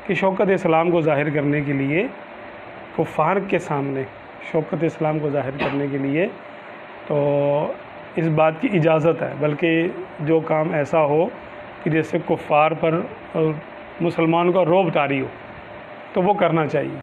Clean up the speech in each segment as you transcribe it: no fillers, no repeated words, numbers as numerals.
کہ شوکت اسلام کو ظاہر کرنے کے لیے کفار کے سامنے شوکت اسلام کو ظاہر کرنے کے لیے تو اس بات کی اجازت ہے، بلکہ جو کام ایسا ہو کہ جس سے کفار پر اور مسلمانوں کا رعب طاری ہو تو وہ کرنا چاہیے۔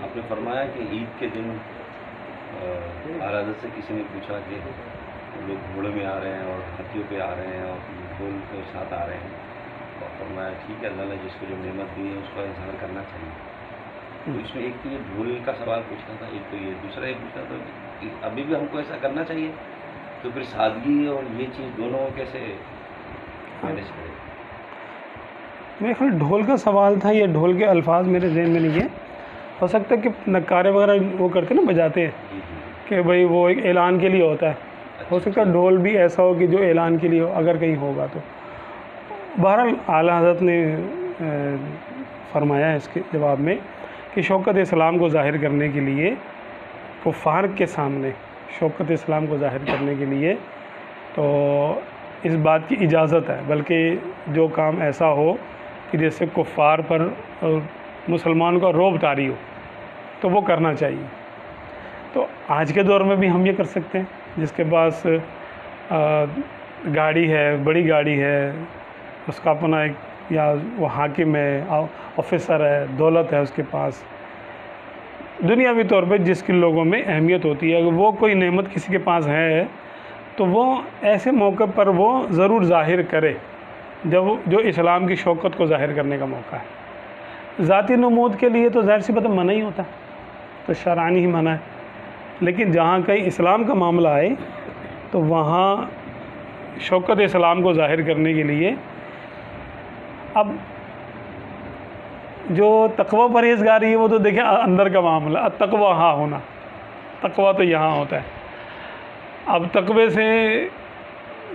آپ نے فرمایا کہ عید کے دن اعلیٰ حضرت سے کسی نے پوچھا کہ لوگ گھوڑے میں آ رہے ہیں اور ہاتھیوں پہ آ رہے ہیں اور ڈھول کے ساتھ آ رہے ہیں، اور فرمایا ٹھیک ہے، اللہ نے جس کو جو نعمت دی ہے اس کا اظہار کرنا چاہیے۔ تو اس میں ایک تو یہ ڈھول کا سوال پوچھنا تھا، ایک تو یہ دوسرا یہ پوچھنا تھا کہ ابھی بھی ہم کو ایسا کرنا چاہیے، تو پھر سادگی اور یہ چیز دونوں کیسے مینیج کریں؟ میرے خیال ڈھول کا سوال تھا، یہ ڈھول کے الفاظ میرے ذہن میں نہیں ہے، ہو سکتا ہے کہ نکارے وغیرہ وہ کرتے نا، بجاتے ہیں کہ بھئی وہ ایک اعلان کے لیے ہوتا ہے، ہو سکتا ہے ڈھول بھی ایسا ہو کہ جو اعلان کے لیے ہو اگر کہیں ہوگا تو۔ بہرحال اعلیٰ حضرت نے فرمایا اس کے جواب میں کہ شوکت اسلام کو ظاہر کرنے کے لیے کفار کے سامنے شوکت اسلام کو ظاہر کرنے کے لیے تو اس بات کی اجازت ہے، بلکہ جو کام ایسا ہو کہ جس سے کفار پر اور مسلمانوں کا رعب طاری ہو تو وہ کرنا چاہیے۔ تو آج کے دور میں بھی ہم یہ کر سکتے ہیں، جس کے پاس گاڑی ہے، بڑی گاڑی ہے، اس کا اپنا ایک یا وہ حاکم ہے، آفیسر ہے، دولت ہے اس کے پاس، دنیاوی طور پہ جس کے لوگوں میں اہمیت ہوتی ہے، اگر وہ کوئی نعمت کسی کے پاس ہے تو وہ ایسے موقع پر وہ ضرور ظاہر کرے جب جو اسلام کی شوکت کو ظاہر کرنے کا موقع ہے۔ ذاتی نمود کے لیے تو ظاہر سی بات منع ہی ہوتا ہے، تو شرعاً ہی منع ہے، لیکن جہاں کہیں اسلام کا معاملہ آئے تو وہاں شوکت اسلام کو ظاہر کرنے کے لیے اب جو تقوی پرہیزگاری ہے وہ تو دیکھیں اندر کا معاملہ، تقوی ہاں ہونا، تقوی تو یہاں ہوتا ہے۔ اب تقوی سے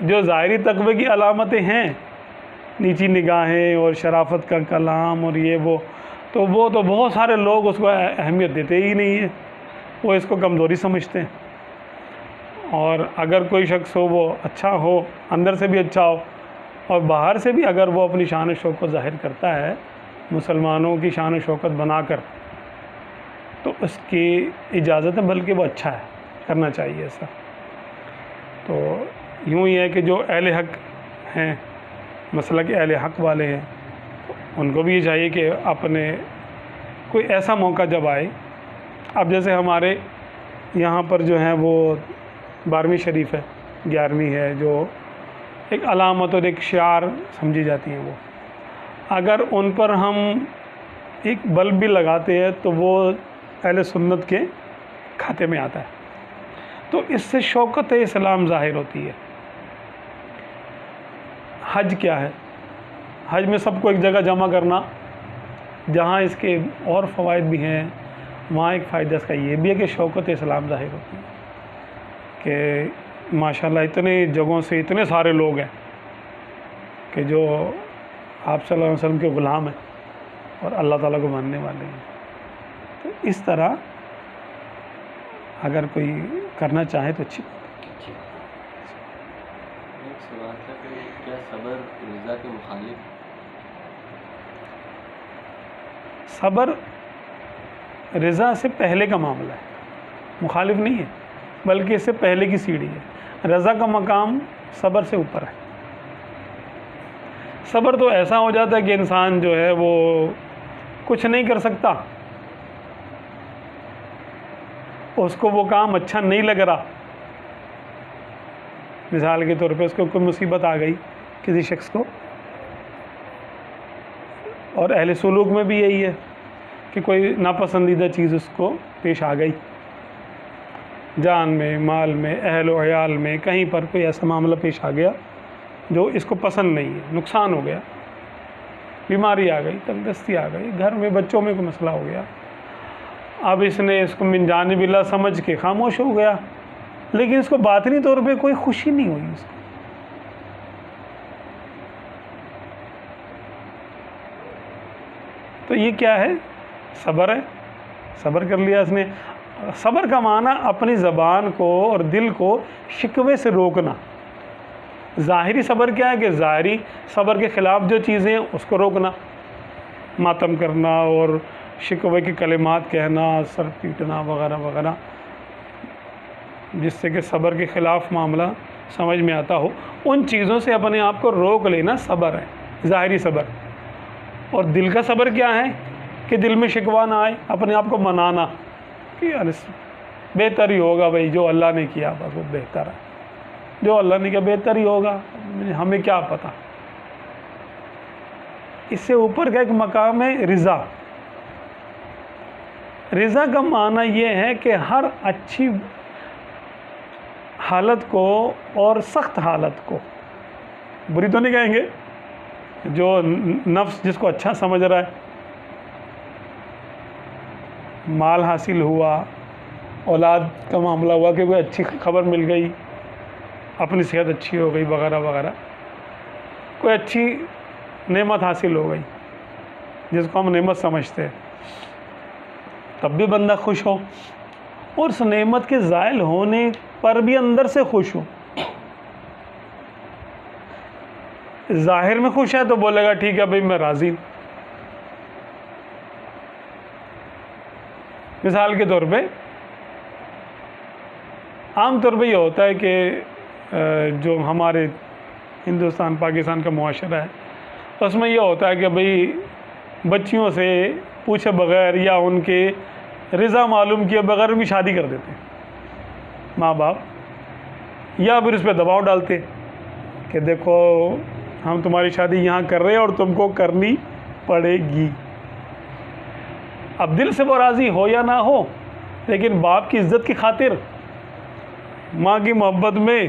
جو ظاہری تقوی کی علامتیں ہیں، نیچی نگاہیں اور شرافت کا کلام اور یہ وہ تو بہت سارے لوگ اس کو اہمیت دیتے ہی نہیں ہیں، وہ اس کو کمزوری سمجھتے ہیں۔ اور اگر کوئی شخص ہو وہ اچھا ہو، اندر سے بھی اچھا ہو اور باہر سے بھی اگر وہ اپنی شان و شوکت ظاہر کرتا ہے، مسلمانوں کی شان و شوکت بنا کر، تو اس کی اجازت ہے، بلکہ وہ اچھا ہے، کرنا چاہیے ایسا۔ تو یوں ہی ہے کہ جو اہل حق ہیں، مسلک اہل حق والے ہیں، ان کو بھی یہ چاہیے کہ اپنے کوئی ایسا موقع جب آئے، اب جیسے ہمارے یہاں پر جو ہیں وہ 12ویں شریف ہے، 11ویں ہے، جو ایک علامت اور ایک شعار سمجھی جاتی ہیں، وہ اگر ان پر ہم ایک بلب بھی لگاتے ہیں تو وہ اہل سنت کے کھاتے میں آتا ہے، تو اس سے شوکت اسلام ظاہر ہوتی ہے۔ حج کیا ہے؟ حج میں سب کو ایک جگہ جمع کرنا، جہاں اس کے اور فوائد بھی ہیں، وہاں ایک فائدہ اس کا یہ بھی ہے کہ شوکت اسلام ظاہر ہوتی ہے کہ ماشاءاللہ اتنے جگہوں سے اتنے سارے لوگ ہیں کہ جو آپ صلی اللہ علیہ وسلم کے غلام ہیں اور اللہ تعالیٰ کو ماننے والے ہیں۔ تو اس طرح اگر کوئی کرنا چاہے تو اچھی بات ہے۔ ایک سوال تھا کہ کیا صبر رضا کے مخالف؟ صبر رضا سے پہلے کا معاملہ ہے، مخالف نہیں ہے، بلکہ اس سے پہلے کی سیڑھی ہے۔ رضا کا مقام صبر سے اوپر ہے۔ صبر تو ایسا ہو جاتا ہے کہ انسان جو ہے وہ کچھ نہیں کر سکتا، اس کو وہ کام اچھا نہیں لگ رہا، مثال کے طور پہ اس کو کوئی مصیبت آ گئی کسی شخص کو، اور اہل سلوک میں بھی یہی ہے کہ کوئی ناپسندیدہ چیز اس کو پیش آ گئی، جان میں، مال میں، اہل و عیال میں، کہیں پر کوئی ایسا معاملہ پیش آ گیا جو اس کو پسند نہیں ہے، نقصان ہو گیا، بیماری آ گئی, تنگدستی آ گئی, گھر میں بچوں میں کوئی مسئلہ ہو گیا, اب اس نے اس کو من جانب اللہ سمجھ کے خاموش ہو گیا, لیکن اس کو باطنی طور پہ کوئی خوشی نہیں ہوئی اس کو. تو یہ کیا ہے؟ صبر ہے. صبر کر لیا اس نے. صبر کا معنی اپنی زبان کو اور دل کو شکوے سے روکنا. ظاہری صبر کیا ہے کہ ظاہری صبر کے خلاف جو چیزیں ہیں اس کو روکنا, ماتم کرنا اور شکوے کے کلمات کہنا, سر پیٹنا وغیرہ وغیرہ, جس سے کہ صبر کے خلاف معاملہ سمجھ میں آتا ہو, ان چیزوں سے اپنے آپ کو روک لینا صبر ہے, ظاہری صبر. اور دل کا صبر کیا ہے کہ دل میں شکوہ نہ آئے, اپنے آپ کو منانا کہ بہتر ہی ہوگا بھائی, جو اللہ نے کیا بس وہ بہتر ہے, جو اللہ نے کیا بہتر ہی ہوگا, ہمیں کیا پتہ. اس سے اوپر کا ایک مقام ہے رضا. رضا کا معنی یہ ہے کہ ہر اچھی حالت کو اور سخت حالت کو, بری تو نہیں کہیں گے, جو نفس جس کو اچھا سمجھ رہا ہے, مال حاصل ہوا, اولاد کا معاملہ ہوا کہ کوئی اچھی خبر مل گئی, اپنی صحت اچھی ہو گئی وغیرہ وغیرہ, کوئی اچھی نعمت حاصل ہو گئی جس کو ہم نعمت سمجھتے ہیں, تب بھی بندہ خوش ہو, اور اس نعمت کے زائل ہونے پر بھی اندر سے خوش ہو. ظاہر میں خوش ہے تو بولے گا ٹھیک ہے بھائی میں راضی ہوں. مثال کے طور پہ عام طور پہ یہ ہوتا ہے کہ جو ہمارے ہندوستان پاکستان کا معاشرہ ہے اس میں یہ ہوتا ہے کہ بھئی بچیوں سے پوچھے بغیر یا ان کے رضا معلوم کیے بغیر بھی شادی کر دیتے ہیں ماں باپ, یا پھر اس پہ دباؤ ڈالتے کہ دیکھو ہم تمہاری شادی یہاں کر رہے ہیں اور تم کو کرنی پڑے گی. اب دل سے وہ راضی ہو یا نہ ہو, لیکن باپ کی عزت کی خاطر, ماں کی محبت میں,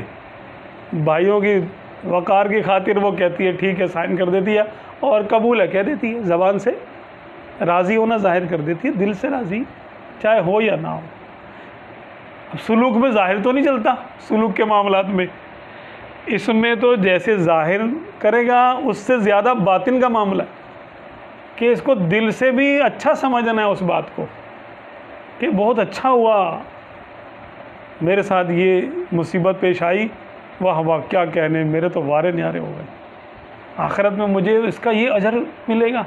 بھائیوں کی وقار کی خاطر وہ کہتی ہے ٹھیک ہے, سائن کر دیتی ہے اور قبول ہے کہہ دیتی ہے, زبان سے راضی ہونا ظاہر کر دیتی ہے, دل سے راضی چاہے ہو یا نہ ہو. اب سلوک میں ظاہر تو نہیں چلتا, سلوک کے معاملات میں اس میں تو جیسے ظاہر کرے گا اس سے زیادہ باطن کا معاملہ ہے کہ اس کو دل سے بھی اچھا سمجھنا ہے اس بات کو کہ بہت اچھا ہوا میرے ساتھ یہ مصیبت پیش آئی, واہ واہ کیا کہنے, میرے تو وارے نیارے ہو گئے, آخرت میں مجھے اس کا یہ اجر ملے گا.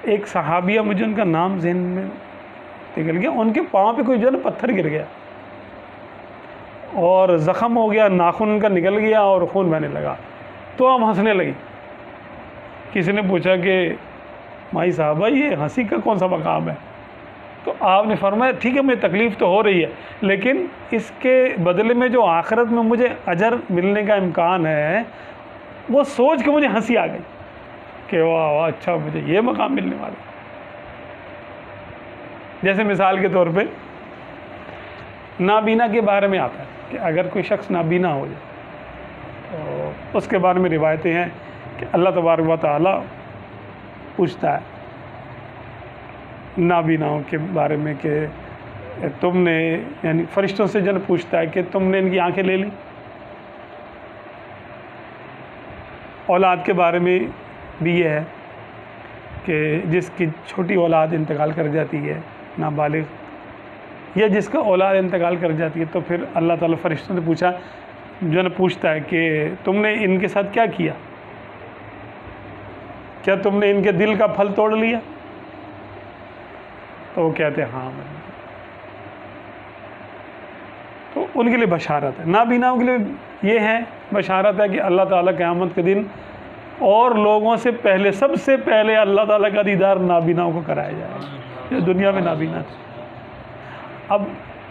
ایک صحابیہ, مجھے ان کا نام ذہن میں نکل گیا, ان کے پاؤں پہ کوئی جو ہے نا پتھر گر گیا اور زخم ہو گیا, ناخن ان کا نکل گیا اور خون بہنے لگا, تو ہم ہنسنے لگی. کسی نے پوچھا کہ مائی صاحبہ یہ ہنسی کا کون سا مقام ہے؟ تو آپ نے فرمایا ٹھیک ہے مجھے تکلیف تو ہو رہی ہے, لیکن اس کے بدلے میں جو آخرت میں مجھے اجر ملنے کا امکان ہے وہ سوچ کے مجھے ہنسی آ گئی کہ واہ واہ اچھا مجھے یہ مقام ملنے والا. جیسے مثال کے طور پہ نابینا کے بارے میں آتا ہے کہ اگر کوئی شخص نابینا ہو جائے تو اس کے بارے میں روایتیں ہیں کہ اللہ تبارک و تعالی پوچھتا ہے نابیناؤں کے بارے میں کہ تم نے, یعنی فرشتوں سے جن پوچھتا ہے کہ تم نے ان کی آنکھیں لے لی. اولاد کے بارے میں بھی یہ ہے کہ جس کی چھوٹی اولاد انتقال کر جاتی ہے, نابالغ, یا جس کا اولاد انتقال کر جاتی ہے, تو پھر اللہ تعالیٰ فرشتوں سے پوچھتا ہے کہ تم نے ان کے ساتھ کیا کیا, کیا تم نے ان کے دل کا پھل توڑ لیا؟ تو وہ کہتے ہیں ہاں. تو ان کے لیے بشارت ہے, نابیناؤں کے لیے یہ ہے بشارت ہے کہ اللہ تعالیٰ قیامت کے دن اور لوگوں سے پہلے, سب سے پہلے اللہ تعالیٰ کا دیدار نابیناؤں کو کرایا جائے گا جو دنیا میں نابینا تھے. اب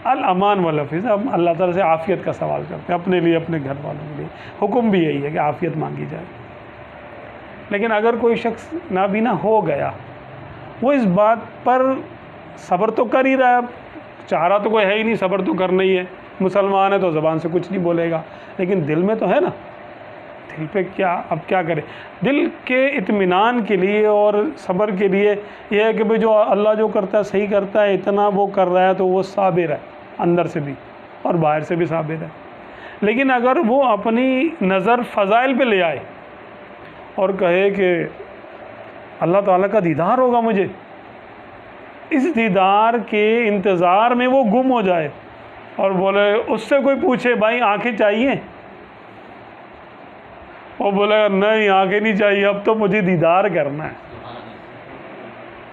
الامان والحفظ, ہم اللہ تعالیٰ سے عافیت کا سوال کرتے ہیں اپنے لیے, اپنے گھر والوں کے لیے. حکم بھی یہی ہے کہ عافیت مانگی جائے. لیکن اگر کوئی شخص نابینا ہو گیا, وہ اس بات پر صبر تو کر ہی رہا ہے, چارہ تو کوئی ہے ہی نہیں, صبر تو کرنا ہی ہے, مسلمان ہے تو زبان سے کچھ نہیں بولے گا, لیکن دل میں تو ہے نا دل پہ اب کیا کرے. دل کے اطمینان کے لیے اور صبر کے لیے یہ ہے کہ بھئی جو اللہ جو کرتا ہے صحیح کرتا ہے, اتنا وہ کر رہا ہے تو وہ صابر ہے, اندر سے بھی اور باہر سے بھی صابر ہے. لیکن اگر وہ اپنی نظر فضائل پہ لے آئے اور کہے کہ اللہ تعالیٰ کا دیدار ہوگا مجھے, اس دیدار کے انتظار میں وہ گم ہو جائے اور بولے, اس سے کوئی پوچھے بھائی آنکھیں چاہیے, وہ بولے نہیں آنکھیں نہیں چاہیے, اب تو مجھے دیدار کرنا ہے.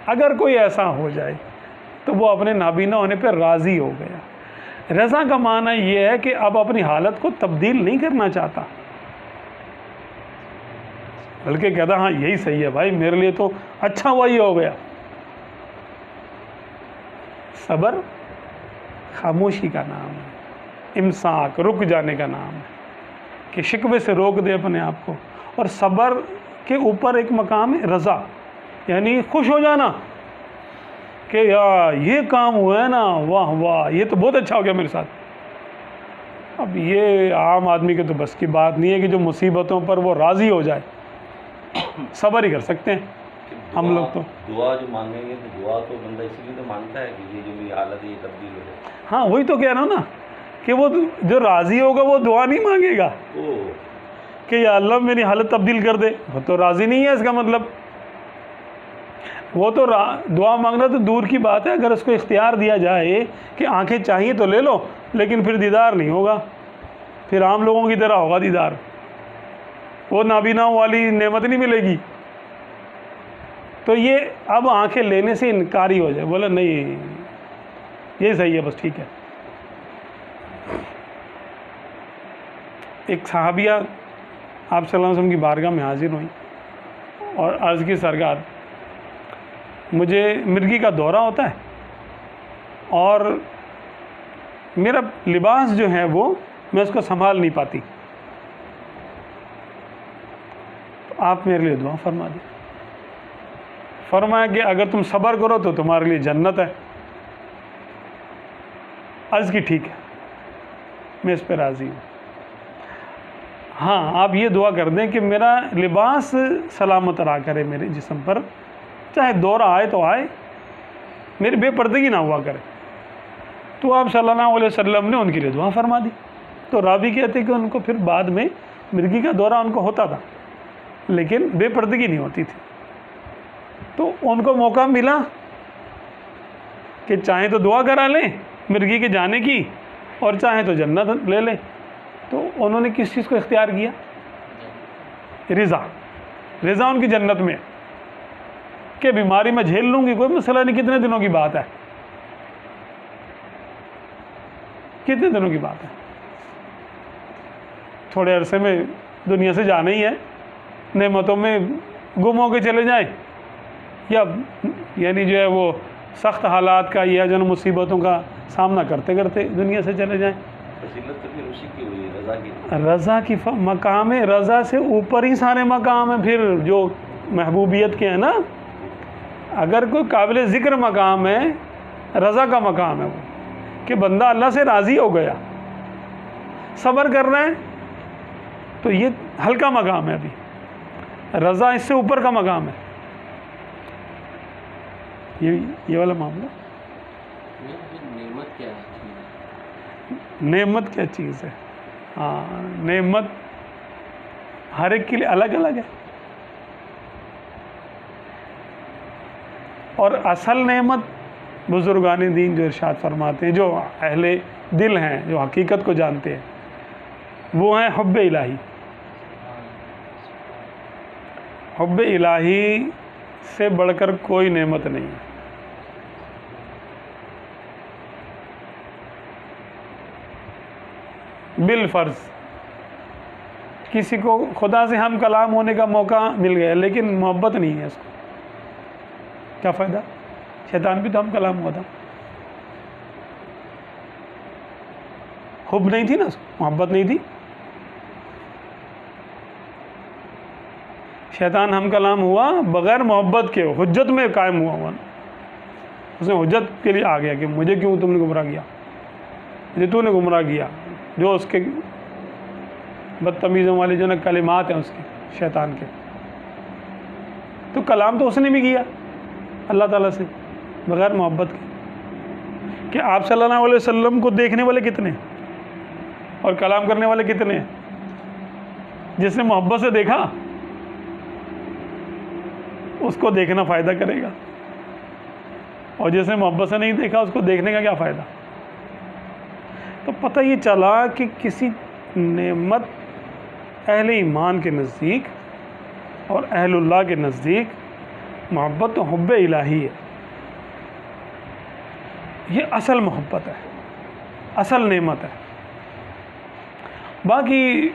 اگر کوئی ایسا ہو جائے تو وہ اپنے نابینا ہونے پہ راضی ہو گیا. رضا کا معنی یہ ہے کہ اب اپنی حالت کو تبدیل نہیں کرنا چاہتا, بلکہ کہتا ہاں یہی صحیح ہے بھائی, میرے لیے تو اچھا وہی ہو گیا. صبر خاموشی کا نام ہے, امساک رک جانے کا نام ہے, کہ شکوے سے روک دے اپنے آپ کو. اور صبر کے اوپر ایک مقام ہے رضا, یعنی خوش ہو جانا کہ یار یہ کام ہوا ہے نا, واہ واہ یہ تو بہت اچھا ہو گیا میرے ساتھ. اب یہ عام آدمی کے تو بس کی بات نہیں ہے کہ جو مصیبتوں پر وہ راضی ہو جائے. صبر ہی کر سکتے ہیں ہم لوگ. تو دعا جو مانگیں گے تو دعا تو بندہ اسی لیے تو مانگتا ہے کہ یہ جو میری حالت ہے یہ تبدیل ہو جائے. ہاں وہی تو کہہ رہا ہوں نا کہ وہ جو راضی ہوگا وہ دعا نہیں مانگے گا کہ یا اللہ میری حالت تبدیل کر دے, وہ تو راضی نہیں ہے. اس کا مطلب وہ تو دعا مانگنا تو دور کی بات ہے. اگر اس کو اختیار دیا جائے کہ آنکھیں چاہیے تو لے لو, لیکن پھر دیدار نہیں ہوگا, پھر عام لوگوں کی طرح ہوگا دیدار, وہ نابیناؤں والی نعمت نہیں ملے گی. تو یہ اب آنکھیں لینے سے انکاری ہو جائے, بولا نہیں یہ صحیح ہے بس ٹھیک ہے. ایک صحابیہ آپ صلی اللہ علیہ وسلم کی بارگاہ میں حاضر ہوئیں اور عرض کی سرکار مجھے مرگی کا دورہ ہوتا ہے اور میرا لباس جو ہے وہ میں اس کو سنبھال نہیں پاتی, تو آپ میرے لیے دعا فرما دیں. فرمایا کہ اگر تم صبر کرو تو تمہارے لیے جنت ہے. عرض کی ٹھیک ہے میں اس پہ راضی ہوں. ہاں آپ یہ دعا کر دیں کہ میرا لباس سلامت رہا کرے میرے جسم پر, چاہے دورہ آئے تو آئے, میری بے پردگی نہ ہوا کرے. تو آپ صلی اللہ علیہ وسلم نے ان کے لیے دعا فرما دی. تو راوی کہتے کہ ان کو پھر بعد میں مرگی کا دورہ ان کو ہوتا تھا لیکن بے پردگی نہیں ہوتی تھی. تو ان کو موقع ملا کہ چاہیں تو دعا کرا لیں مرگی کے جانے کی اور چاہیں تو جنت لے لیں. تو انہوں نے کس چیز کو اختیار کیا؟ رضا. رضا ان کی جنت میں کہ بیماری میں جھیل لوں گی, کوئی مسئلہ نہیں, کتنے دنوں کی بات ہے, کتنے دنوں کی بات ہے, تھوڑے عرصے میں دنیا سے جانا ہی ہے. نعمتوں میں گم ہو کے چلے جائیں یا یعنی جو ہے وہ سخت حالات کا یا جو مصیبتوں کا سامنا کرتے کرتے دنیا سے چلے جائیں. فضیلت تو پھر اسی کی ہوئی رضا کی. رضا کی مقام ہے, رضا سے اوپر ہی سارے مقام ہیں پھر جو محبوبیت کے ہیں نا. اگر کوئی قابل ذکر مقام ہے رضا کا مقام ہے وہ کہ بندہ اللہ سے راضی ہو گیا, صبر کر رہا ہے, تو یہ ہلکا مقام ہے. ابھی رضا اس سے اوپر کا مقام ہے. یہ والا معاملہ. نعمت کیا ہے؟ نعمت کیا چیز ہے؟ ہاں نعمت ہر ایک کے لیے الگ الگ ہے, اور اصل نعمت بزرگان دین جو ارشاد فرماتے ہیں, جو اہل دل ہیں, جو حقیقت کو جانتے ہیں, وہ ہیں حب الہی. حب الہی سے بڑھ کر کوئی نعمت نہیں ہے. بالفرض کسی کو خدا سے ہم کلام ہونے کا موقع مل گیا لیکن محبت نہیں ہے اس کو, کیا فائدہ؟ شیطان بھی تو ہم کلام ہوا تھا, حب نہیں تھی نا اس کو, محبت نہیں تھی. شیطان ہم کلام ہوا بغیر محبت کے, حجت میں قائم ہوا نا. اس نے حجت کے لیے آ گیا کہ مجھے کیوں تم نے گمراہ کیا, مجھے تو نے گمراہ کیا, جو اس کے بدتمیزوں والی جو نا کلمات ہیں اس کے شیطان کے. تو کلام تو اس نے بھی کیا اللہ تعالیٰ سے بغیر محبت کے, کہ آپ صلی اللہ علیہ وسلم کو دیکھنے والے کتنے اور کلام کرنے والے کتنے ہیں. جس نے محبت سے دیکھا اس کو دیکھنا فائدہ کرے گا, اور جس نے محبت سے نہیں دیکھا اس کو دیکھنے کا کیا فائدہ. تو پتہ یہ چلا کہ کسی نعمت اہل ایمان کے نزدیک اور اہل اللہ کے نزدیک محبت و حب الہی ہے. یہ اصل محبت ہے, اصل نعمت ہے. باقی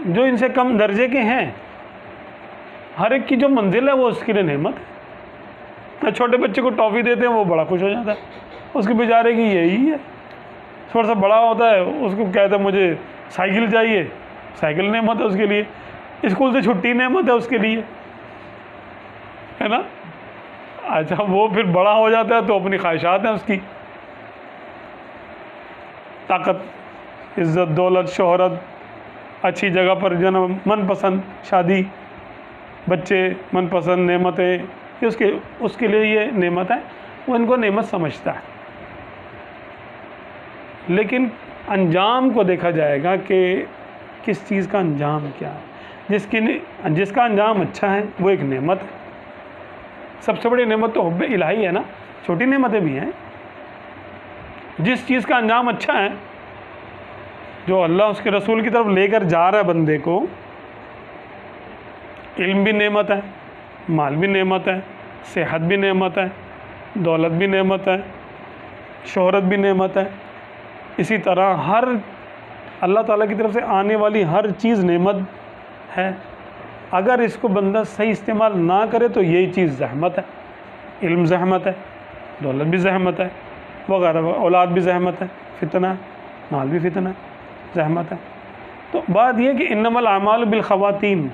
جو ان سے کم درجے کے ہیں, ہر ایک کی جو منزل ہے وہ اس کے لیے نعمت ہے. چھوٹے بچے کو ٹافی دیتے ہیں وہ بڑا خوش ہو جاتا ہے, اس کے بیچارے کی یہی ہے. تھوڑا سا بڑا ہوتا ہے اس کو کہتا ہے مجھے سائیکل چاہیے, سائیکل نعمت ہے اس کے لیے. اسکول سے چھٹی نعمت ہے اس کے لیے, ہے نا. اچھا وہ پھر بڑا ہو جاتا ہے تو اپنی خواہشات ہیں اس کی, طاقت, عزت, دولت, شہرت, اچھی جگہ پر جو نا من پسند شادی, بچے, من پسند نعمتیں, یہ اس کے لیے یہ نعمت ہے, وہ ان کو نعمت سمجھتا ہے. لیکن انجام کو دیکھا جائے گا کہ کس چیز کا انجام کیا ہے. جس کا انجام اچھا ہے وہ ایک نعمت ہے. سب سے بڑی نعمت تو حب الہی ہے نا, چھوٹی نعمتیں بھی ہیں. جس چیز کا انجام اچھا ہے, جو اللہ اس کے رسول کی طرف لے کر جا رہا ہے بندے کو, علم بھی نعمت ہے, مال بھی نعمت ہے, صحت بھی نعمت ہے, دولت بھی نعمت ہے, شہرت بھی نعمت ہے. اسی طرح ہر اللہ تعالیٰ کی طرف سے آنے والی ہر چیز نعمت ہے. اگر اس کو بندہ صحیح استعمال نہ کرے تو یہی چیز زحمت ہے. علم زحمت ہے, دولت بھی زحمت ہے, وغیرہ, اولاد بھی زحمت ہے, فتنہ ہے, مال بھی فتنہ ہے, زحمت ہے. تو بات یہ کہ انما الاعمال بالخواتیم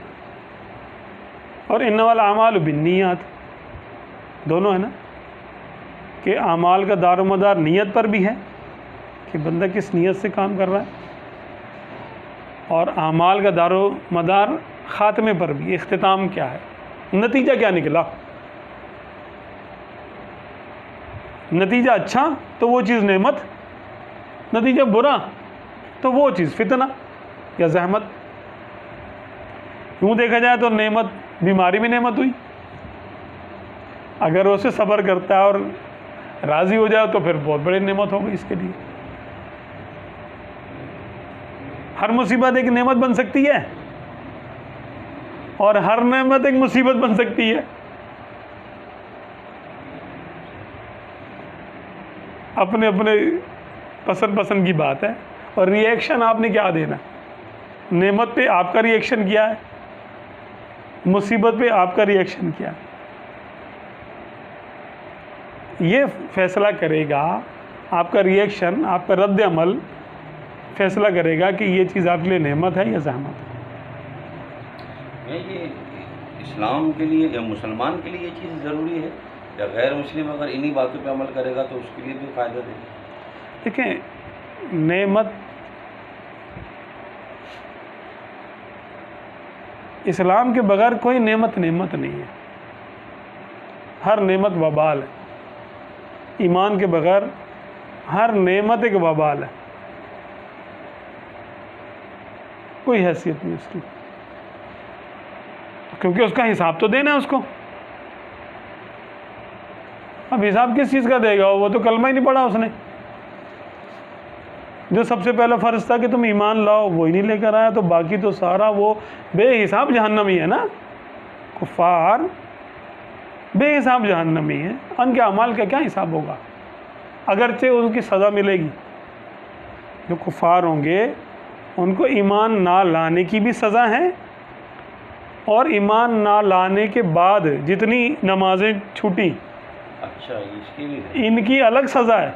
اور انما الاعمال بالنیات دونوں ہے نا, کہ اعمال کا دار و مدار نیت پر بھی ہے کہ بندہ کس نیت سے کام کر رہا ہے, اور اعمال کا دار و مدار خاتمے پر بھی, اختتام کیا ہے, نتیجہ کیا نکلا. نتیجہ اچھا تو وہ چیز نعمت, نتیجہ برا تو وہ چیز فتنہ یا زحمت. یوں دیکھا جائے تو نعمت, بیماری بھی نعمت ہوئی. اگر اسے صبر کرتا ہے اور راضی ہو جائے تو پھر بہت بڑی نعمت ہو گئی اس کے لیے. ہر مصیبت ایک نعمت بن سکتی ہے اور ہر نعمت ایک مصیبت بن سکتی ہے. اپنے اپنے پسند کی بات ہے, اور ری ایکشن آپ نے کیا دینا. نعمت پہ آپ کا ری ایکشن کیا ہے, مصیبت پہ آپ کا ری ایکشن کیا ہے. یہ فیصلہ کرے گا آپ کا ری ایکشن, آپ کا رد عمل فیصلہ کرے گا کہ یہ چیز آپ کے لیے نعمت ہے یا زحمت ہے. یہ اسلام کے لیے یا مسلمان کے لیے یہ چیز ضروری ہے, یا غیر مسلم اگر انہی باتوں پہ عمل کرے گا تو اس کے لیے بھی فائدہ دے گا. دیکھیں, نعمت اسلام کے بغیر کوئی نعمت نہیں ہے. ہر نعمت وبال ہے. ایمان کے بغیر ہر نعمت ایک وبال ہے, کوئی حیثیت نہیں اس کی, کیونکہ اس کا حساب تو دینا ہے اس کو. اب حساب کس چیز کا دے گا, وہ تو کلمہ ہی نہیں پڑھا اس نے. جو سب سے پہلا فرض تھا کہ تم ایمان لاؤ وہی نہیں لے کر آیا, تو باقی تو سارا وہ بے حساب جہنمی ہے نا. کفار بے حساب جہنمی ہے, ان کے اعمال کا کیا حساب ہوگا. اگرچہ ان کی سزا ملے گی, جو کفار ہوں گے ان کو ایمان نہ لانے کی بھی سزا ہے, اور ایمان نہ لانے کے بعد جتنی نمازیں چھوٹی اچھا اس کی بھی ان کی الگ سزا ہے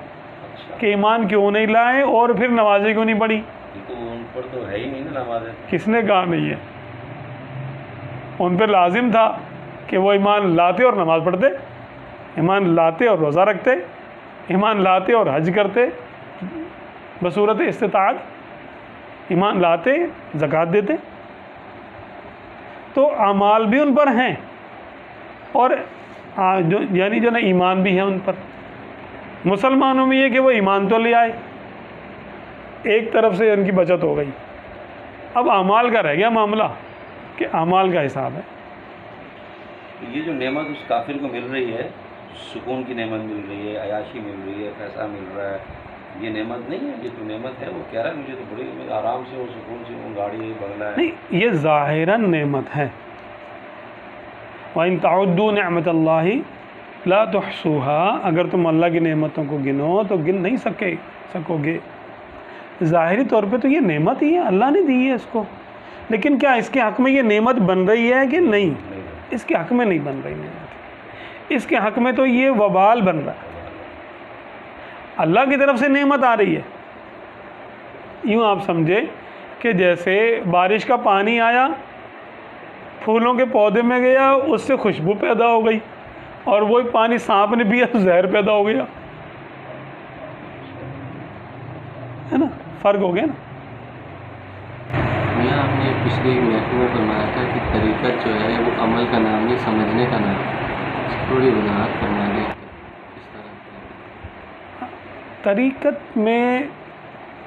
کہ ایمان کیوں نہیں لائے اور پھر نمازیں کیوں نہیں پڑھی. تو ان پر تو ہے ہی نہیں نا نمازیں. کس نے کہا نہیں ہے؟ ان پہ لازم تھا کہ وہ ایمان لاتے اور نماز پڑھتے, ایمان لاتے اور روزہ رکھتے, ایمان لاتے اور حج کرتے بصورت استطاعت. ایمان لاتے زکوٰۃ دیتے، تو اعمال بھی ان پر ہیں اور یعنی جو نا ایمان بھی ہے ان پر۔ مسلمانوں میں یہ کہ وہ ایمان تو لے آئے، ایک طرف سے ان کی بچت ہو گئی، اب اعمال کا رہ گیا معاملہ کہ اعمال کا حساب ہے۔ یہ جو نعمت اس کافر کو مل رہی ہے، سکون کی نعمت مل رہی ہے، عیاشی مل رہی ہے، پیسہ مل رہا ہے، یہ نعمت نہیں ہے؟ یہ تو نعمت ہے، وہ کہہ رہا ہے مجھے تو بڑی آرام سے وہ سکون سے وہ گاڑی ہے، بنگلہ ہے۔ نہیں، یہ ظاہراً نعمت ہے۔ وَإِن تَعُدُّوا نِعْمَةَ اللَّهِ لَا تُحْصُوهَا، اگر تم اللہ کی نعمتوں کو گنو تو گن نہیں سکو گے۔ ظاہری طور پہ تو یہ نعمت ہی ہے، اللہ نے دی ہے اس کو، لیکن کیا اس کے حق میں یہ نعمت بن رہی ہے کہ نہیں؟ اس کے حق میں نہیں بن رہی نعمت، اس کے حق میں تو یہ وبال بن رہا ہے۔ اللہ کی طرف سے نعمت آ رہی ہے، یوں آپ سمجھے کہ جیسے بارش کا پانی آیا، پھولوں کے پودے میں گیا، اس سے خوشبو پیدا ہو گئی، اور وہی پانی سانپ نے پیا تو زہر پیدا ہو گیا، ہے نا؟ فرق ہو گیا نا۔ میاں آپ نے پچھلے ایک محفل میں فرمایا تھا کہ طریقت جو ہے وہ عمل کا نام نہیں، سمجھنے کا نام ہے، تھوڑی وضاحت فرما دیں کس طرح؟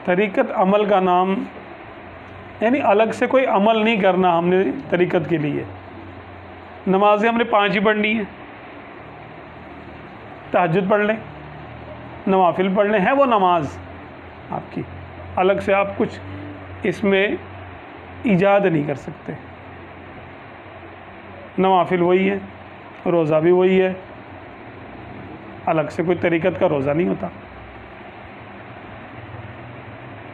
طریقت عمل کا نام، یعنی الگ سے کوئی عمل نہیں کرنا ہم نے طریقت کے لیے۔ نمازیں ہم نے 5 ہی پڑھنی ہیں، تہجد پڑھ لیں، نوافل پڑھ لیں، ہے وہ نماز آپ کی، الگ سے آپ کچھ اس میں ایجاد نہیں کر سکتے۔ نوافل وہی ہے، روزہ بھی وہی ہے، الگ سے کوئی طریقت کا روزہ نہیں ہوتا،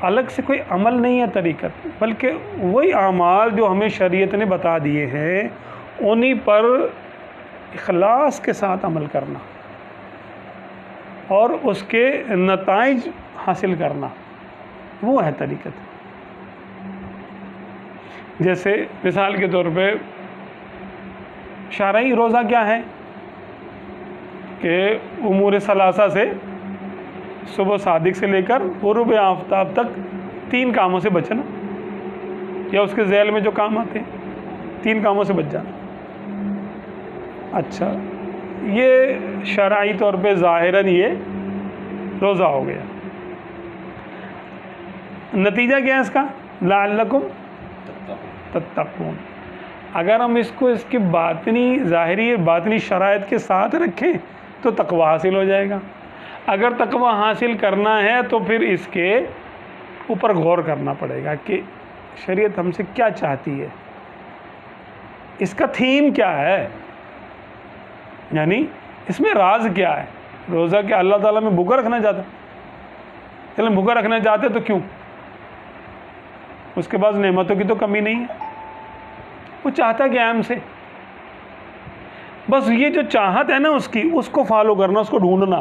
الگ سے کوئی عمل نہیں ہے طریقت، بلکہ وہی اعمال جو ہمیں شریعت نے بتا دیے ہیں انہی پر اخلاص کے ساتھ عمل کرنا اور اس کے نتائج حاصل کرنا، وہ ہے طریقت۔ جیسے مثال کے طور پہ شرعی روزہ کیا ہے کہ امور ثلاثہ سے، صبح صادق سے لے کر غروب آفتاب تک 3 کاموں سے بچنا، یا اس کے ذیل میں جو کام آتے ہیں 3 کاموں سے بچ جانا۔ اچھا، یہ شرعی طور پہ ظاہراً یہ روزہ ہو گیا۔ نتیجہ کیا ہے اس کا؟ لعلکم تتقون۔ اگر ہم اس کو اس کی باطنی، ظاہری باطنی شرائط کے ساتھ رکھیں تو تقوی حاصل ہو جائے گا۔ اگر تقوی حاصل کرنا ہے تو پھر اس کے اوپر غور کرنا پڑے گا کہ شریعت ہم سے کیا چاہتی ہے، اس کا تھیم کیا ہے، یعنی اس میں راز کیا ہے۔ روزہ کہ اللہ تعالیٰ میں بھوکا رکھنا چاہتا، چلیں بھوکا رکھنا چاہتے تو کیوں؟ اس کے پاس نعمتوں کی تو کمی نہیں ہے، وہ چاہتا کہ ہم سے بس یہ جو چاہت ہے نا اس کی، اس کو فالو کرنا، اس کو ڈھونڈنا،